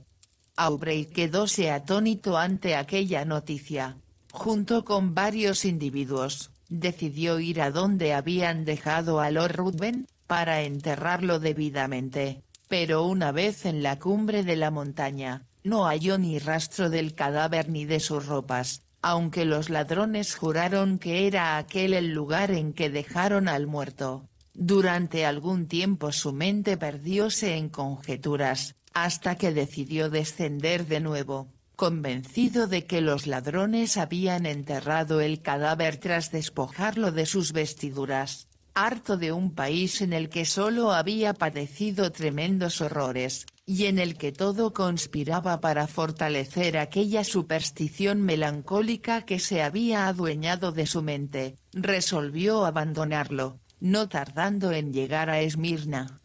Aubrey quedóse atónito ante aquella noticia. Junto con varios individuos, decidió ir a donde habían dejado a Lord Ruthven, para enterrarlo debidamente, pero una vez en la cumbre de la montaña, no halló ni rastro del cadáver ni de sus ropas, aunque los ladrones juraron que era aquel el lugar en que dejaron al muerto. Durante algún tiempo su mente perdióse en conjeturas, hasta que decidió descender de nuevo, convencido de que los ladrones habían enterrado el cadáver tras despojarlo de sus vestiduras, harto de un país en el que solo había padecido tremendos horrores, y en el que todo conspiraba para fortalecer aquella superstición melancólica que se había adueñado de su mente, resolvió abandonarlo, no tardando en llegar a Esmirna.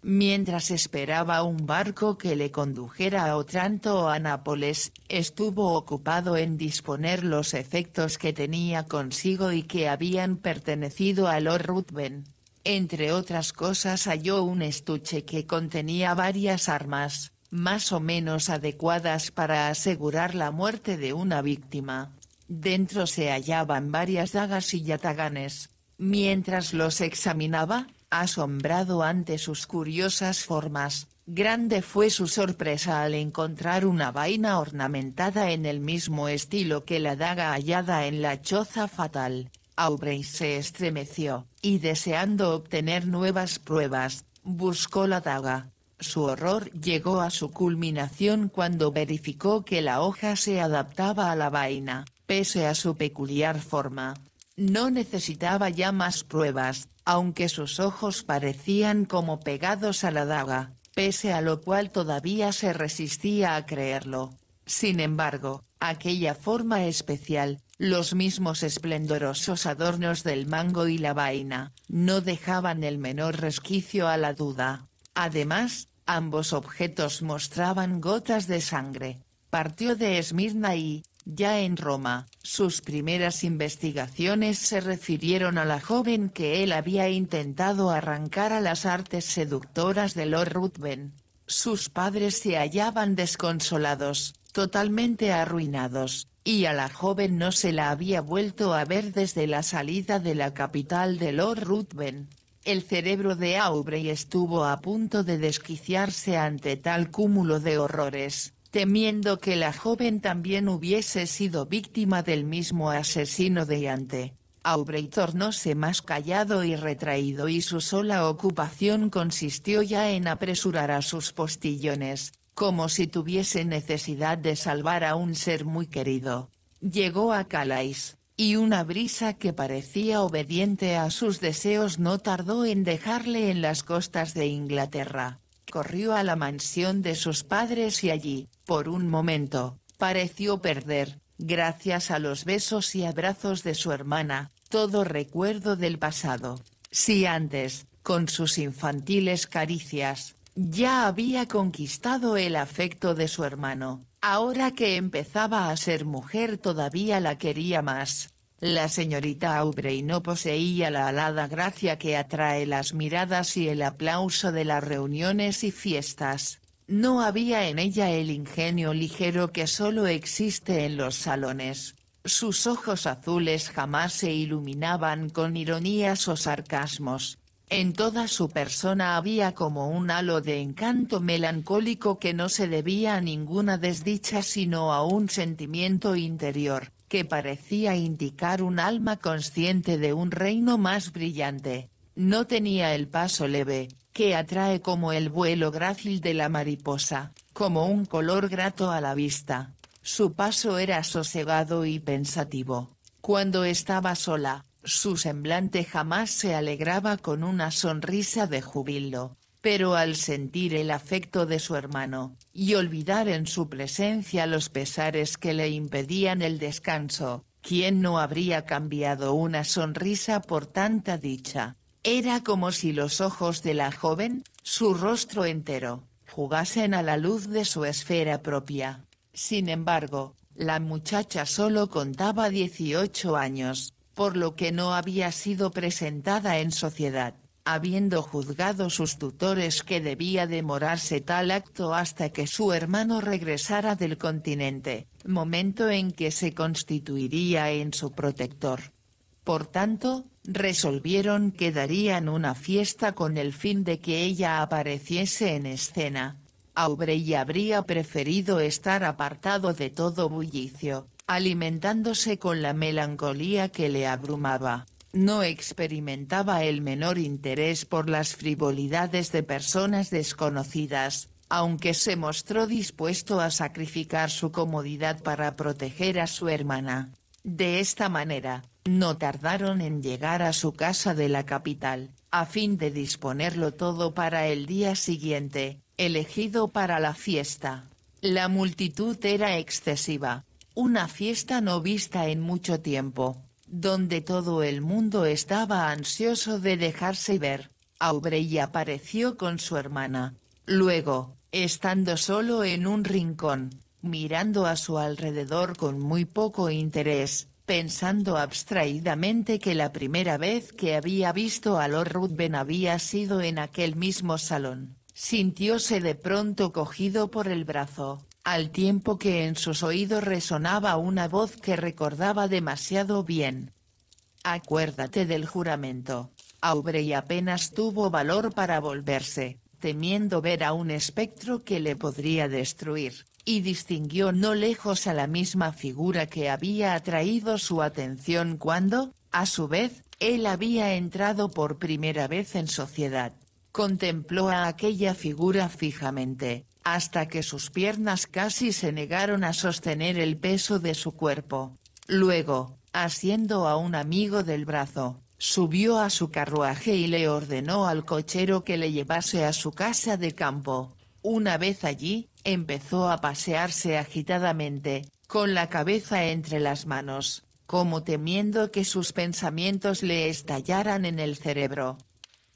Mientras esperaba un barco que le condujera a Otranto o a Nápoles, estuvo ocupado en disponer los efectos que tenía consigo y que habían pertenecido a Lord Ruthven. Entre otras cosas halló un estuche que contenía varias armas, más o menos adecuadas para asegurar la muerte de una víctima. Dentro se hallaban varias dagas y yataganes. Mientras los examinaba, asombrado ante sus curiosas formas, grande fue su sorpresa al encontrar una vaina ornamentada en el mismo estilo que la daga hallada en la choza fatal. Aubrey se estremeció, y deseando obtener nuevas pruebas, buscó la daga. Su horror llegó a su culminación cuando verificó que la hoja se adaptaba a la vaina, pese a su peculiar forma. No necesitaba ya más pruebas, aunque sus ojos parecían como pegados a la daga, pese a lo cual todavía se resistía a creerlo. Sin embargo, aquella forma especial, los mismos esplendorosos adornos del mango y la vaina, no dejaban el menor resquicio a la duda. Además, ambos objetos mostraban gotas de sangre. Partió de Esmirna y, ya en Roma, sus primeras investigaciones se refirieron a la joven que él había intentado arrancar a las artes seductoras de Lord Ruthven. Sus padres se hallaban desconsolados, totalmente arruinados, y a la joven no se la había vuelto a ver desde la salida de la capital de Lord Ruthven. El cerebro de Aubrey estuvo a punto de desquiciarse ante tal cúmulo de horrores, temiendo que la joven también hubiese sido víctima del mismo asesino de antes. Aubrey tornóse más callado y retraído y su sola ocupación consistió ya en apresurar a sus postillones, como si tuviese necesidad de salvar a un ser muy querido. Llegó a Calais, y una brisa que parecía obediente a sus deseos no tardó en dejarle en las costas de Inglaterra. Corrió a la mansión de sus padres y allí, por un momento, pareció perder, gracias a los besos y abrazos de su hermana, todo recuerdo del pasado. Si antes, con sus infantiles caricias, ya había conquistado el afecto de su hermano, ahora que empezaba a ser mujer todavía la quería más. La señorita Aubrey no poseía la alada gracia que atrae las miradas y el aplauso de las reuniones y fiestas. No había en ella el ingenio ligero que solo existe en los salones. Sus ojos azules jamás se iluminaban con ironías o sarcasmos. En toda su persona había como un halo de encanto melancólico que no se debía a ninguna desdicha sino a un sentimiento interior, que parecía indicar un alma consciente de un reino más brillante. No tenía el paso leve, que atrae como el vuelo grácil de la mariposa, como un color grato a la vista. Su paso era sosegado y pensativo. Cuando estaba sola, su semblante jamás se alegraba con una sonrisa de júbilo, pero al sentir el afecto de su hermano, y olvidar en su presencia los pesares que le impedían el descanso, ¿quién no habría cambiado una sonrisa por tanta dicha? Era como si los ojos de la joven, su rostro entero, jugasen a la luz de su esfera propia. Sin embargo, la muchacha solo contaba 18 años, por lo que no había sido presentada en sociedad, habiendo juzgado sus tutores que debía demorarse tal acto hasta que su hermano regresara del continente, momento en que se constituiría en su protector. Por tanto, resolvieron que darían una fiesta con el fin de que ella apareciese en escena. Aubrey habría preferido estar apartado de todo bullicio, alimentándose con la melancolía que le abrumaba. No experimentaba el menor interés por las frivolidades de personas desconocidas, aunque se mostró dispuesto a sacrificar su comodidad para proteger a su hermana. De esta manera, no tardaron en llegar a su casa de la capital, a fin de disponerlo todo para el día siguiente, elegido para la fiesta. La multitud era excesiva, una fiesta no vista en mucho tiempo, donde todo el mundo estaba ansioso de dejarse ver. Aubrey apareció con su hermana. Luego, estando solo en un rincón, mirando a su alrededor con muy poco interés, pensando abstraídamente que la primera vez que había visto a Lord Ruthven había sido en aquel mismo salón, sintióse de pronto cogido por el brazo, al tiempo que en sus oídos resonaba una voz que recordaba demasiado bien. «Acuérdate del juramento». Aubrey apenas tuvo valor para volverse, temiendo ver a un espectro que le podría destruir, y distinguió no lejos a la misma figura que había atraído su atención cuando, a su vez, él había entrado por primera vez en sociedad. Contempló a aquella figura fijamente, hasta que sus piernas casi se negaron a sostener el peso de su cuerpo. Luego, asiendo a un amigo del brazo, subió a su carruaje y le ordenó al cochero que le llevase a su casa de campo. Una vez allí, empezó a pasearse agitadamente, con la cabeza entre las manos, como temiendo que sus pensamientos le estallaran en el cerebro.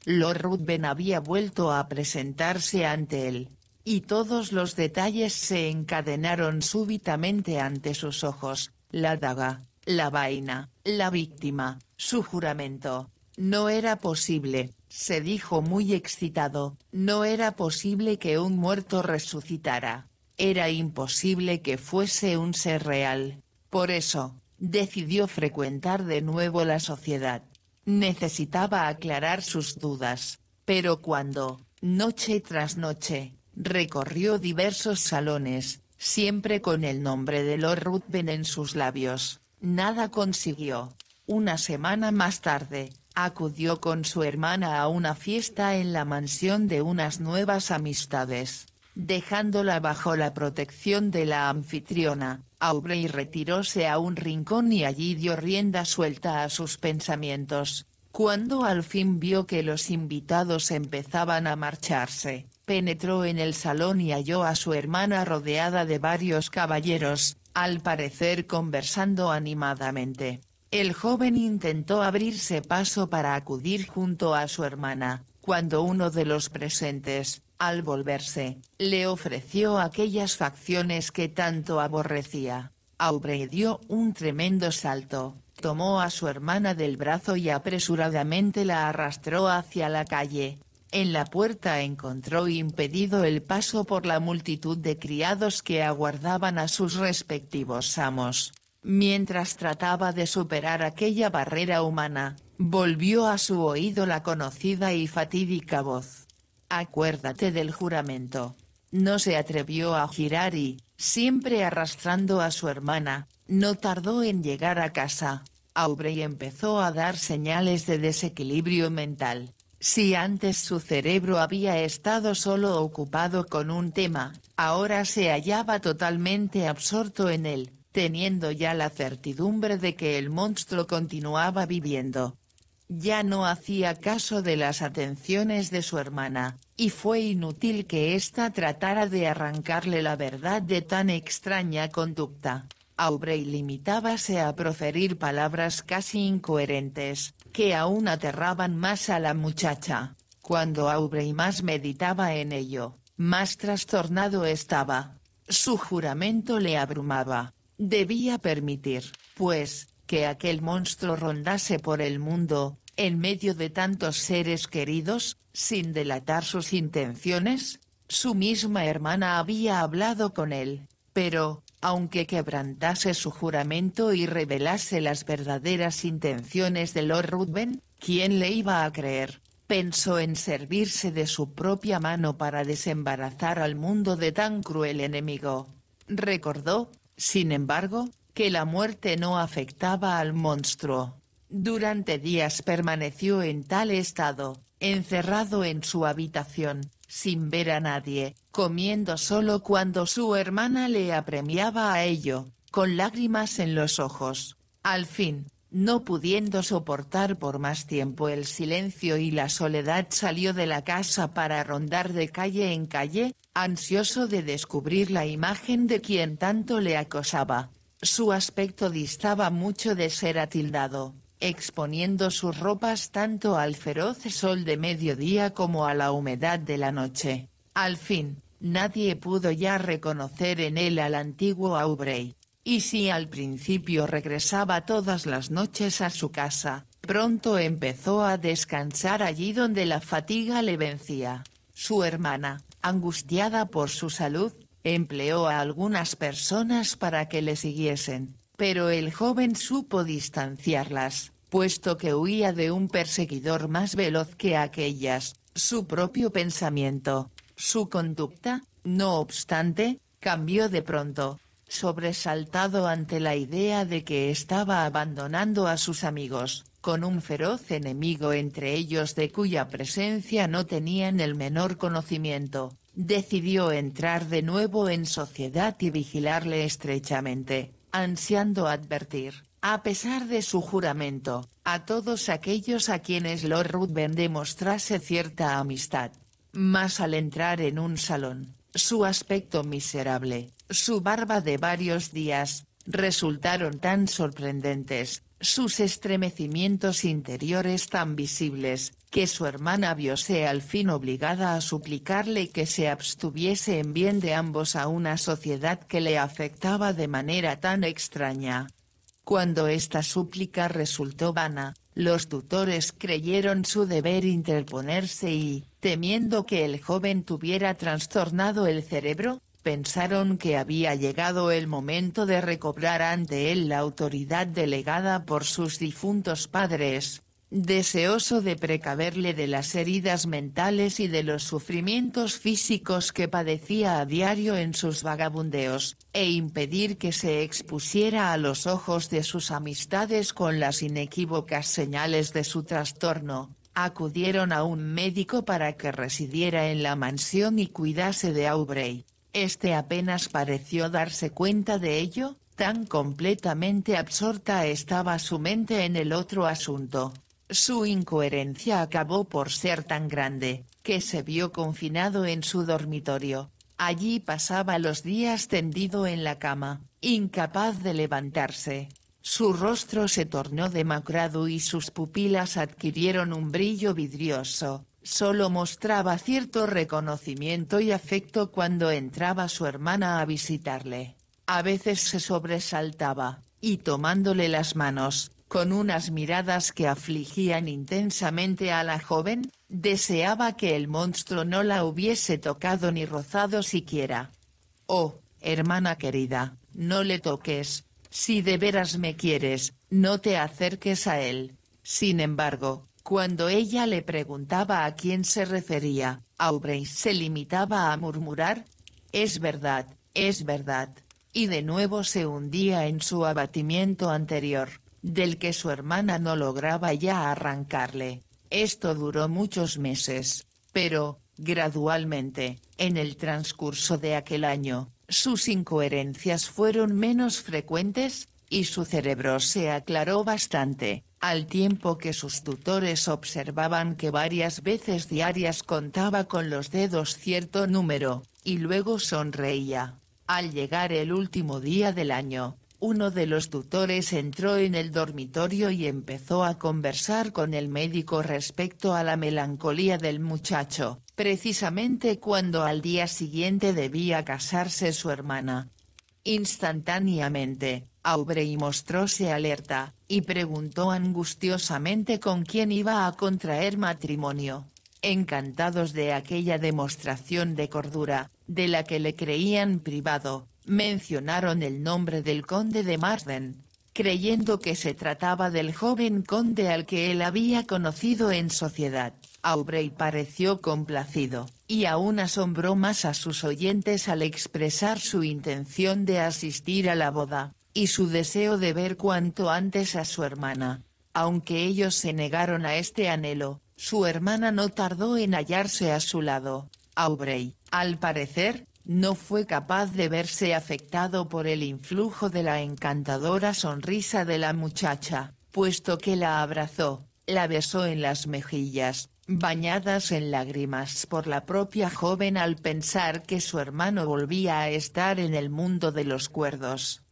Lord Ruthven había vuelto a presentarse ante él, y todos los detalles se encadenaron súbitamente ante sus ojos: la daga, la vaina, la víctima, su juramento. No era posible, se dijo muy excitado, no era posible que un muerto resucitara. Era imposible que fuese un ser real. Por eso, decidió frecuentar de nuevo la sociedad. Necesitaba aclarar sus dudas, pero cuando, noche tras noche, recorrió diversos salones, siempre con el nombre de Lord Ruthven en sus labios, nada consiguió. Una semana más tarde, acudió con su hermana a una fiesta en la mansión de unas nuevas amistades. Dejándola bajo la protección de la anfitriona, Aubrey retiróse a un rincón y allí dio rienda suelta a sus pensamientos. Cuando al fin vio que los invitados empezaban a marcharse, penetró en el salón y halló a su hermana rodeada de varios caballeros, al parecer conversando animadamente. El joven intentó abrirse paso para acudir junto a su hermana, cuando uno de los presentes, al volverse, le ofreció aquellas facciones que tanto aborrecía. Aubrey dio un tremendo salto, tomó a su hermana del brazo y apresuradamente la arrastró hacia la calle. En la puerta encontró impedido el paso por la multitud de criados que aguardaban a sus respectivos amos. Mientras trataba de superar aquella barrera humana, volvió a su oído la conocida y fatídica voz: «Acuérdate del juramento». No se atrevió a girar y, siempre arrastrando a su hermana, no tardó en llegar a casa. Aubrey empezó a dar señales de desequilibrio mental. Si antes su cerebro había estado solo ocupado con un tema, ahora se hallaba totalmente absorto en él, teniendo ya la certidumbre de que el monstruo continuaba viviendo. Ya no hacía caso de las atenciones de su hermana, y fue inútil que ésta tratara de arrancarle la verdad de tan extraña conducta. Aubrey limitábase a proferir palabras casi incoherentes, que aún aterraban más a la muchacha. Cuando Aubrey más meditaba en ello, más trastornado estaba. Su juramento le abrumaba. Debía permitir, pues, que aquel monstruo rondase por el mundo, en medio de tantos seres queridos, sin delatar sus intenciones. Su misma hermana había hablado con él, pero, aunque quebrantase su juramento y revelase las verdaderas intenciones de Lord Ruthven, ¿quién le iba a creer? Pensó en servirse de su propia mano para desembarazar al mundo de tan cruel enemigo. Recordó, sin embargo, que la muerte no afectaba al monstruo. Durante días permaneció en tal estado, encerrado en su habitación, sin ver a nadie, comiendo solo cuando su hermana le apremiaba a ello, con lágrimas en los ojos. Al fin, no pudiendo soportar por más tiempo el silencio y la soledad, salió de la casa para rondar de calle en calle, ansioso de descubrir la imagen de quien tanto le acosaba. Su aspecto distaba mucho de ser atildado, exponiendo sus ropas tanto al feroz sol de mediodía como a la humedad de la noche. Al fin, nadie pudo ya reconocer en él al antiguo Aubrey. Y si al principio regresaba todas las noches a su casa, pronto empezó a descansar allí donde la fatiga le vencía. Su hermana, angustiada por su salud, empleó a algunas personas para que le siguiesen, pero el joven supo distanciarlas, puesto que huía de un perseguidor más veloz que aquellas. Su propio pensamiento, su conducta, no obstante, cambió de pronto, sobresaltado ante la idea de que estaba abandonando a sus amigos, con un feroz enemigo entre ellos de cuya presencia no tenían el menor conocimiento. Decidió entrar de nuevo en sociedad y vigilarle estrechamente, ansiando advertir, a pesar de su juramento, a todos aquellos a quienes Lord Ruthven demostrase cierta amistad. Mas al entrar en un salón, su aspecto miserable, su barba de varios días, resultaron tan sorprendentes, sus estremecimientos interiores tan visibles, que su hermana viose al fin obligada a suplicarle que se abstuviese en bien de ambos a una sociedad que le afectaba de manera tan extraña. Cuando esta súplica resultó vana, los tutores creyeron su deber interponerse y, temiendo que el joven tuviera trastornado el cerebro, pensaron que había llegado el momento de recobrar ante él la autoridad delegada por sus difuntos padres. Deseoso de precaverle de las heridas mentales y de los sufrimientos físicos que padecía a diario en sus vagabundeos, e impedir que se expusiera a los ojos de sus amistades con las inequívocas señales de su trastorno, acudieron a un médico para que residiera en la mansión y cuidase de Aubrey. Este apenas pareció darse cuenta de ello, tan completamente absorta estaba su mente en el otro asunto. Su incoherencia acabó por ser tan grande, que se vio confinado en su dormitorio. Allí pasaba los días tendido en la cama, incapaz de levantarse. Su rostro se tornó demacrado y sus pupilas adquirieron un brillo vidrioso. Solo mostraba cierto reconocimiento y afecto cuando entraba su hermana a visitarle. A veces se sobresaltaba, y tomándole las manos, con unas miradas que afligían intensamente a la joven, deseaba que el monstruo no la hubiese tocado ni rozado siquiera. «Oh, hermana querida, no le toques. Si de veras me quieres, no te acerques a él». Sin embargo, cuando ella le preguntaba a quién se refería, Aubrey se limitaba a murmurar: «Es verdad, y de nuevo se hundía en su abatimiento anterior. del que su hermana no lograba ya arrancarle. Esto duró muchos meses, pero, gradualmente, en el transcurso de aquel año, sus incoherencias fueron menos frecuentes, y su cerebro se aclaró bastante, al tiempo que sus tutores observaban que varias veces diarias contaba con los dedos cierto número, y luego sonreía. Al llegar el último día del año, uno de los tutores entró en el dormitorio y empezó a conversar con el médico respecto a la melancolía del muchacho, precisamente cuando al día siguiente debía casarse su hermana. Instantáneamente, Aubrey mostróse alerta, y preguntó angustiosamente con quién iba a contraer matrimonio. Encantados de aquella demostración de cordura, de la que le creían privado, mencionaron el nombre del conde de Marsden, creyendo que se trataba del joven conde al que él había conocido en sociedad. Aubrey pareció complacido, y aún asombró más a sus oyentes al expresar su intención de asistir a la boda, y su deseo de ver cuanto antes a su hermana. Aunque ellos se negaron a este anhelo, su hermana no tardó en hallarse a su lado. Aubrey, al parecer, no fue capaz de verse afectado por el influjo de la encantadora sonrisa de la muchacha, puesto que la abrazó, la besó en las mejillas, bañadas en lágrimas por la propia joven al pensar que su hermano volvía a estar en el mundo de los cuerdos.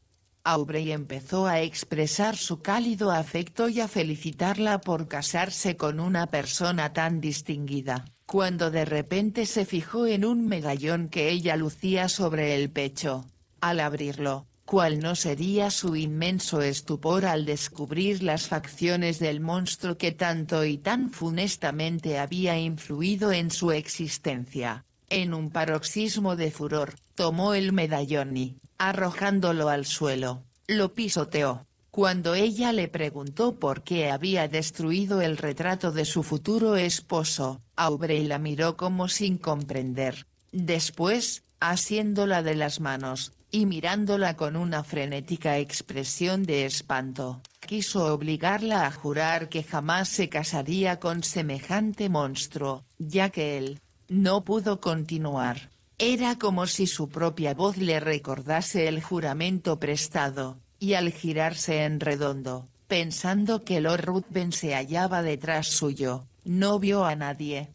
Aubrey empezó a expresar su cálido afecto y a felicitarla por casarse con una persona tan distinguida, cuando de repente se fijó en un medallón que ella lucía sobre el pecho. Al abrirlo, ¿cuál no sería su inmenso estupor al descubrir las facciones del monstruo que tanto y tan funestamente había influido en su existencia? En un paroxismo de furor, tomó el medallón y, arrojándolo al suelo, lo pisoteó. Cuando ella le preguntó por qué había destruido el retrato de su futuro esposo, Aubrey la miró como sin comprender. Después, asiéndola de las manos, y mirándola con una frenética expresión de espanto, quiso obligarla a jurar que jamás se casaría con semejante monstruo, ya que él no pudo continuar. Era como si su propia voz le recordase el juramento prestado, y al girarse en redondo, pensando que Lord Ruthven se hallaba detrás suyo, no vio a nadie.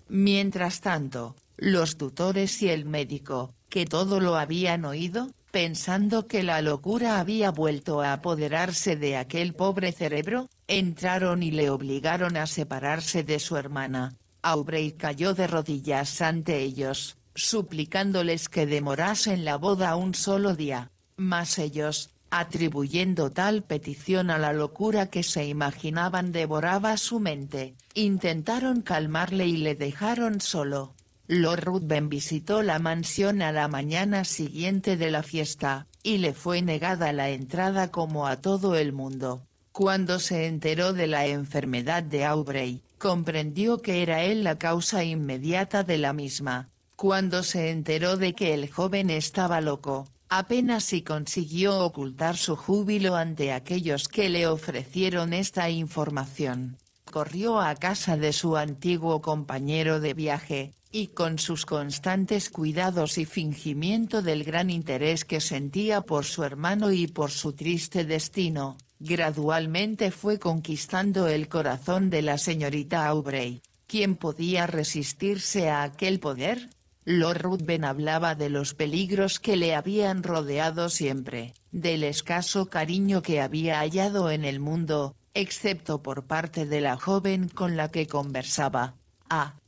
Mientras tanto, los tutores y el médico, que todo lo habían oído, pensando que la locura había vuelto a apoderarse de aquel pobre cerebro, entraron y le obligaron a separarse de su hermana. Aubrey cayó de rodillas ante ellos, suplicándoles que demorasen la boda un solo día, mas ellos, atribuyendo tal petición a la locura que se imaginaban devoraba su mente, intentaron calmarle y le dejaron solo. Lord Ruthven visitó la mansión a la mañana siguiente de la fiesta, y le fue negada la entrada como a todo el mundo. Cuando se enteró de la enfermedad de Aubrey, comprendió que era él la causa inmediata de la misma. Cuando se enteró de que el joven estaba loco, apenas si consiguió ocultar su júbilo ante aquellos que le ofrecieron esta información. Corrió a casa de su antiguo compañero de viaje, y con sus constantes cuidados y fingimiento del gran interés que sentía por su hermano y por su triste destino, gradualmente fue conquistando el corazón de la señorita Aubrey. ¿Quién podía resistirse a aquel poder? Lord Ruthven hablaba de los peligros que le habían rodeado siempre, del escaso cariño que había hallado en el mundo, excepto por parte de la joven con la que conversaba.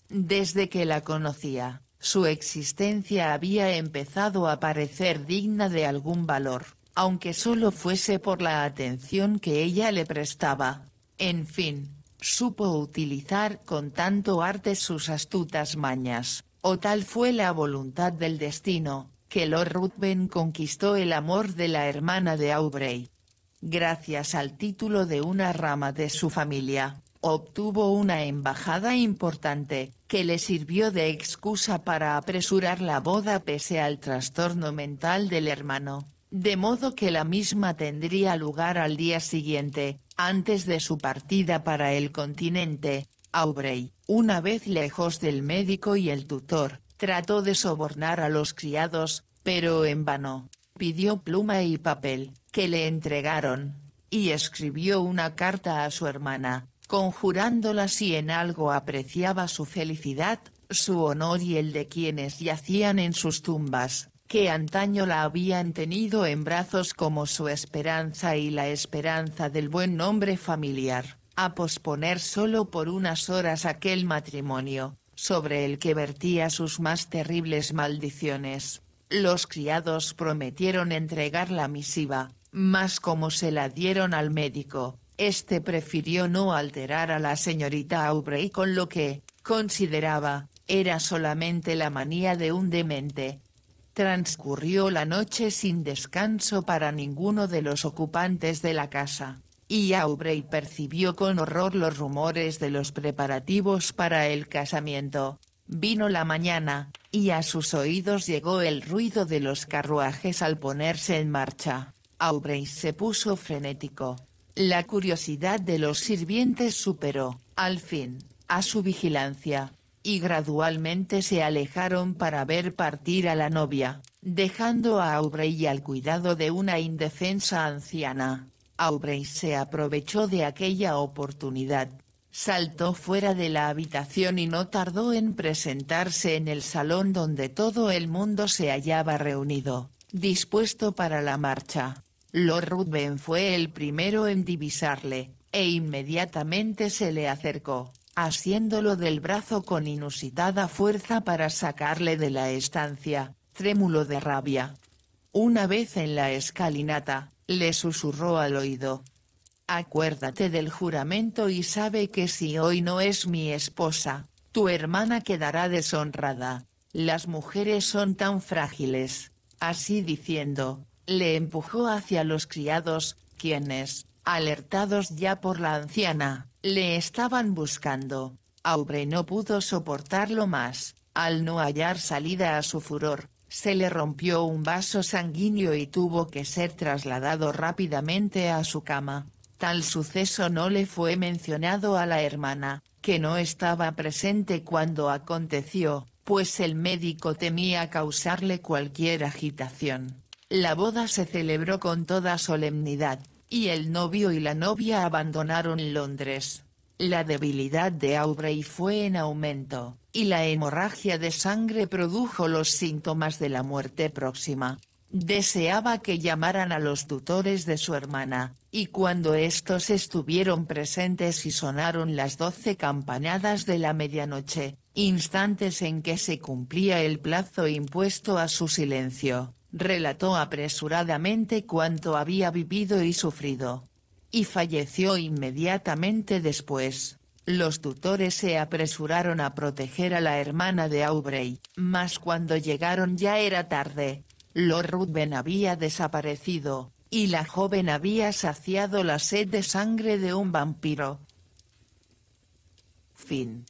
Desde que la conocía, su existencia había empezado a parecer digna de algún valor, aunque solo fuese por la atención que ella le prestaba. En fin, supo utilizar con tanto arte sus astutas mañas, o tal fue la voluntad del destino, que Lord Ruthven conquistó el amor de la hermana de Aubrey. Gracias al título de una rama de su familia, obtuvo una embajada importante, que le sirvió de excusa para apresurar la boda pese al trastorno mental del hermano. de modo que la misma tendría lugar al día siguiente, antes de su partida para el continente. Aubrey, una vez lejos del médico y el tutor, trató de sobornar a los criados, pero en vano. Pidió pluma y papel, que le entregaron, y escribió una carta a su hermana, conjurándola si en algo apreciaba su felicidad, su honor y el de quienes yacían en sus tumbas, que antaño la habían tenido en brazos como su esperanza y la esperanza del buen nombre familiar, a posponer solo por unas horas aquel matrimonio, sobre el que vertía sus más terribles maldiciones. Los criados prometieron entregar la misiva, mas como se la dieron al médico, este prefirió no alterar a la señorita Aubrey con lo que, consideraba, era solamente la manía de un demente. Transcurrió la noche sin descanso para ninguno de los ocupantes de la casa, y Aubrey percibió con horror los rumores de los preparativos para el casamiento. Vino la mañana, y a sus oídos llegó el ruido de los carruajes al ponerse en marcha. Aubrey se puso frenético. La curiosidad de los sirvientes superó, al fin, a su vigilancia, y gradualmente se alejaron para ver partir a la novia, dejando a Aubrey al cuidado de una indefensa anciana. Aubrey se aprovechó de aquella oportunidad. Saltó fuera de la habitación y no tardó en presentarse en el salón donde todo el mundo se hallaba reunido, dispuesto para la marcha. Lord Ruthven fue el primero en divisarle, e inmediatamente se le acercó, asiéndolo del brazo con inusitada fuerza para sacarle de la estancia, trémulo de rabia. Una vez en la escalinata, le susurró al oído: «Acuérdate del juramento y sabe que si hoy no es mi esposa, tu hermana quedará deshonrada. Las mujeres son tan frágiles». Así diciendo, le empujó hacia los criados, quienes, alertados ya por la anciana, le estaban buscando. Aubrey no pudo soportarlo más. Al no hallar salida a su furor, se le rompió un vaso sanguíneo y tuvo que ser trasladado rápidamente a su cama. Tal suceso no le fue mencionado a la hermana, que no estaba presente cuando aconteció, pues el médico temía causarle cualquier agitación. La boda se celebró con toda solemnidad, y el novio y la novia abandonaron Londres. La debilidad de Aubrey fue en aumento, y la hemorragia de sangre produjo los síntomas de la muerte próxima. Deseaba que llamaran a los tutores de su hermana, y cuando estos estuvieron presentes y sonaron las 12 campanadas de la medianoche, instantes en que se cumplía el plazo impuesto a su silencio, relató apresuradamente cuanto había vivido y sufrido. Y falleció inmediatamente después. Los tutores se apresuraron a proteger a la hermana de Aubrey, mas cuando llegaron ya era tarde. Lord Ruthven había desaparecido, y la joven había saciado la sed de sangre de un vampiro. Fin.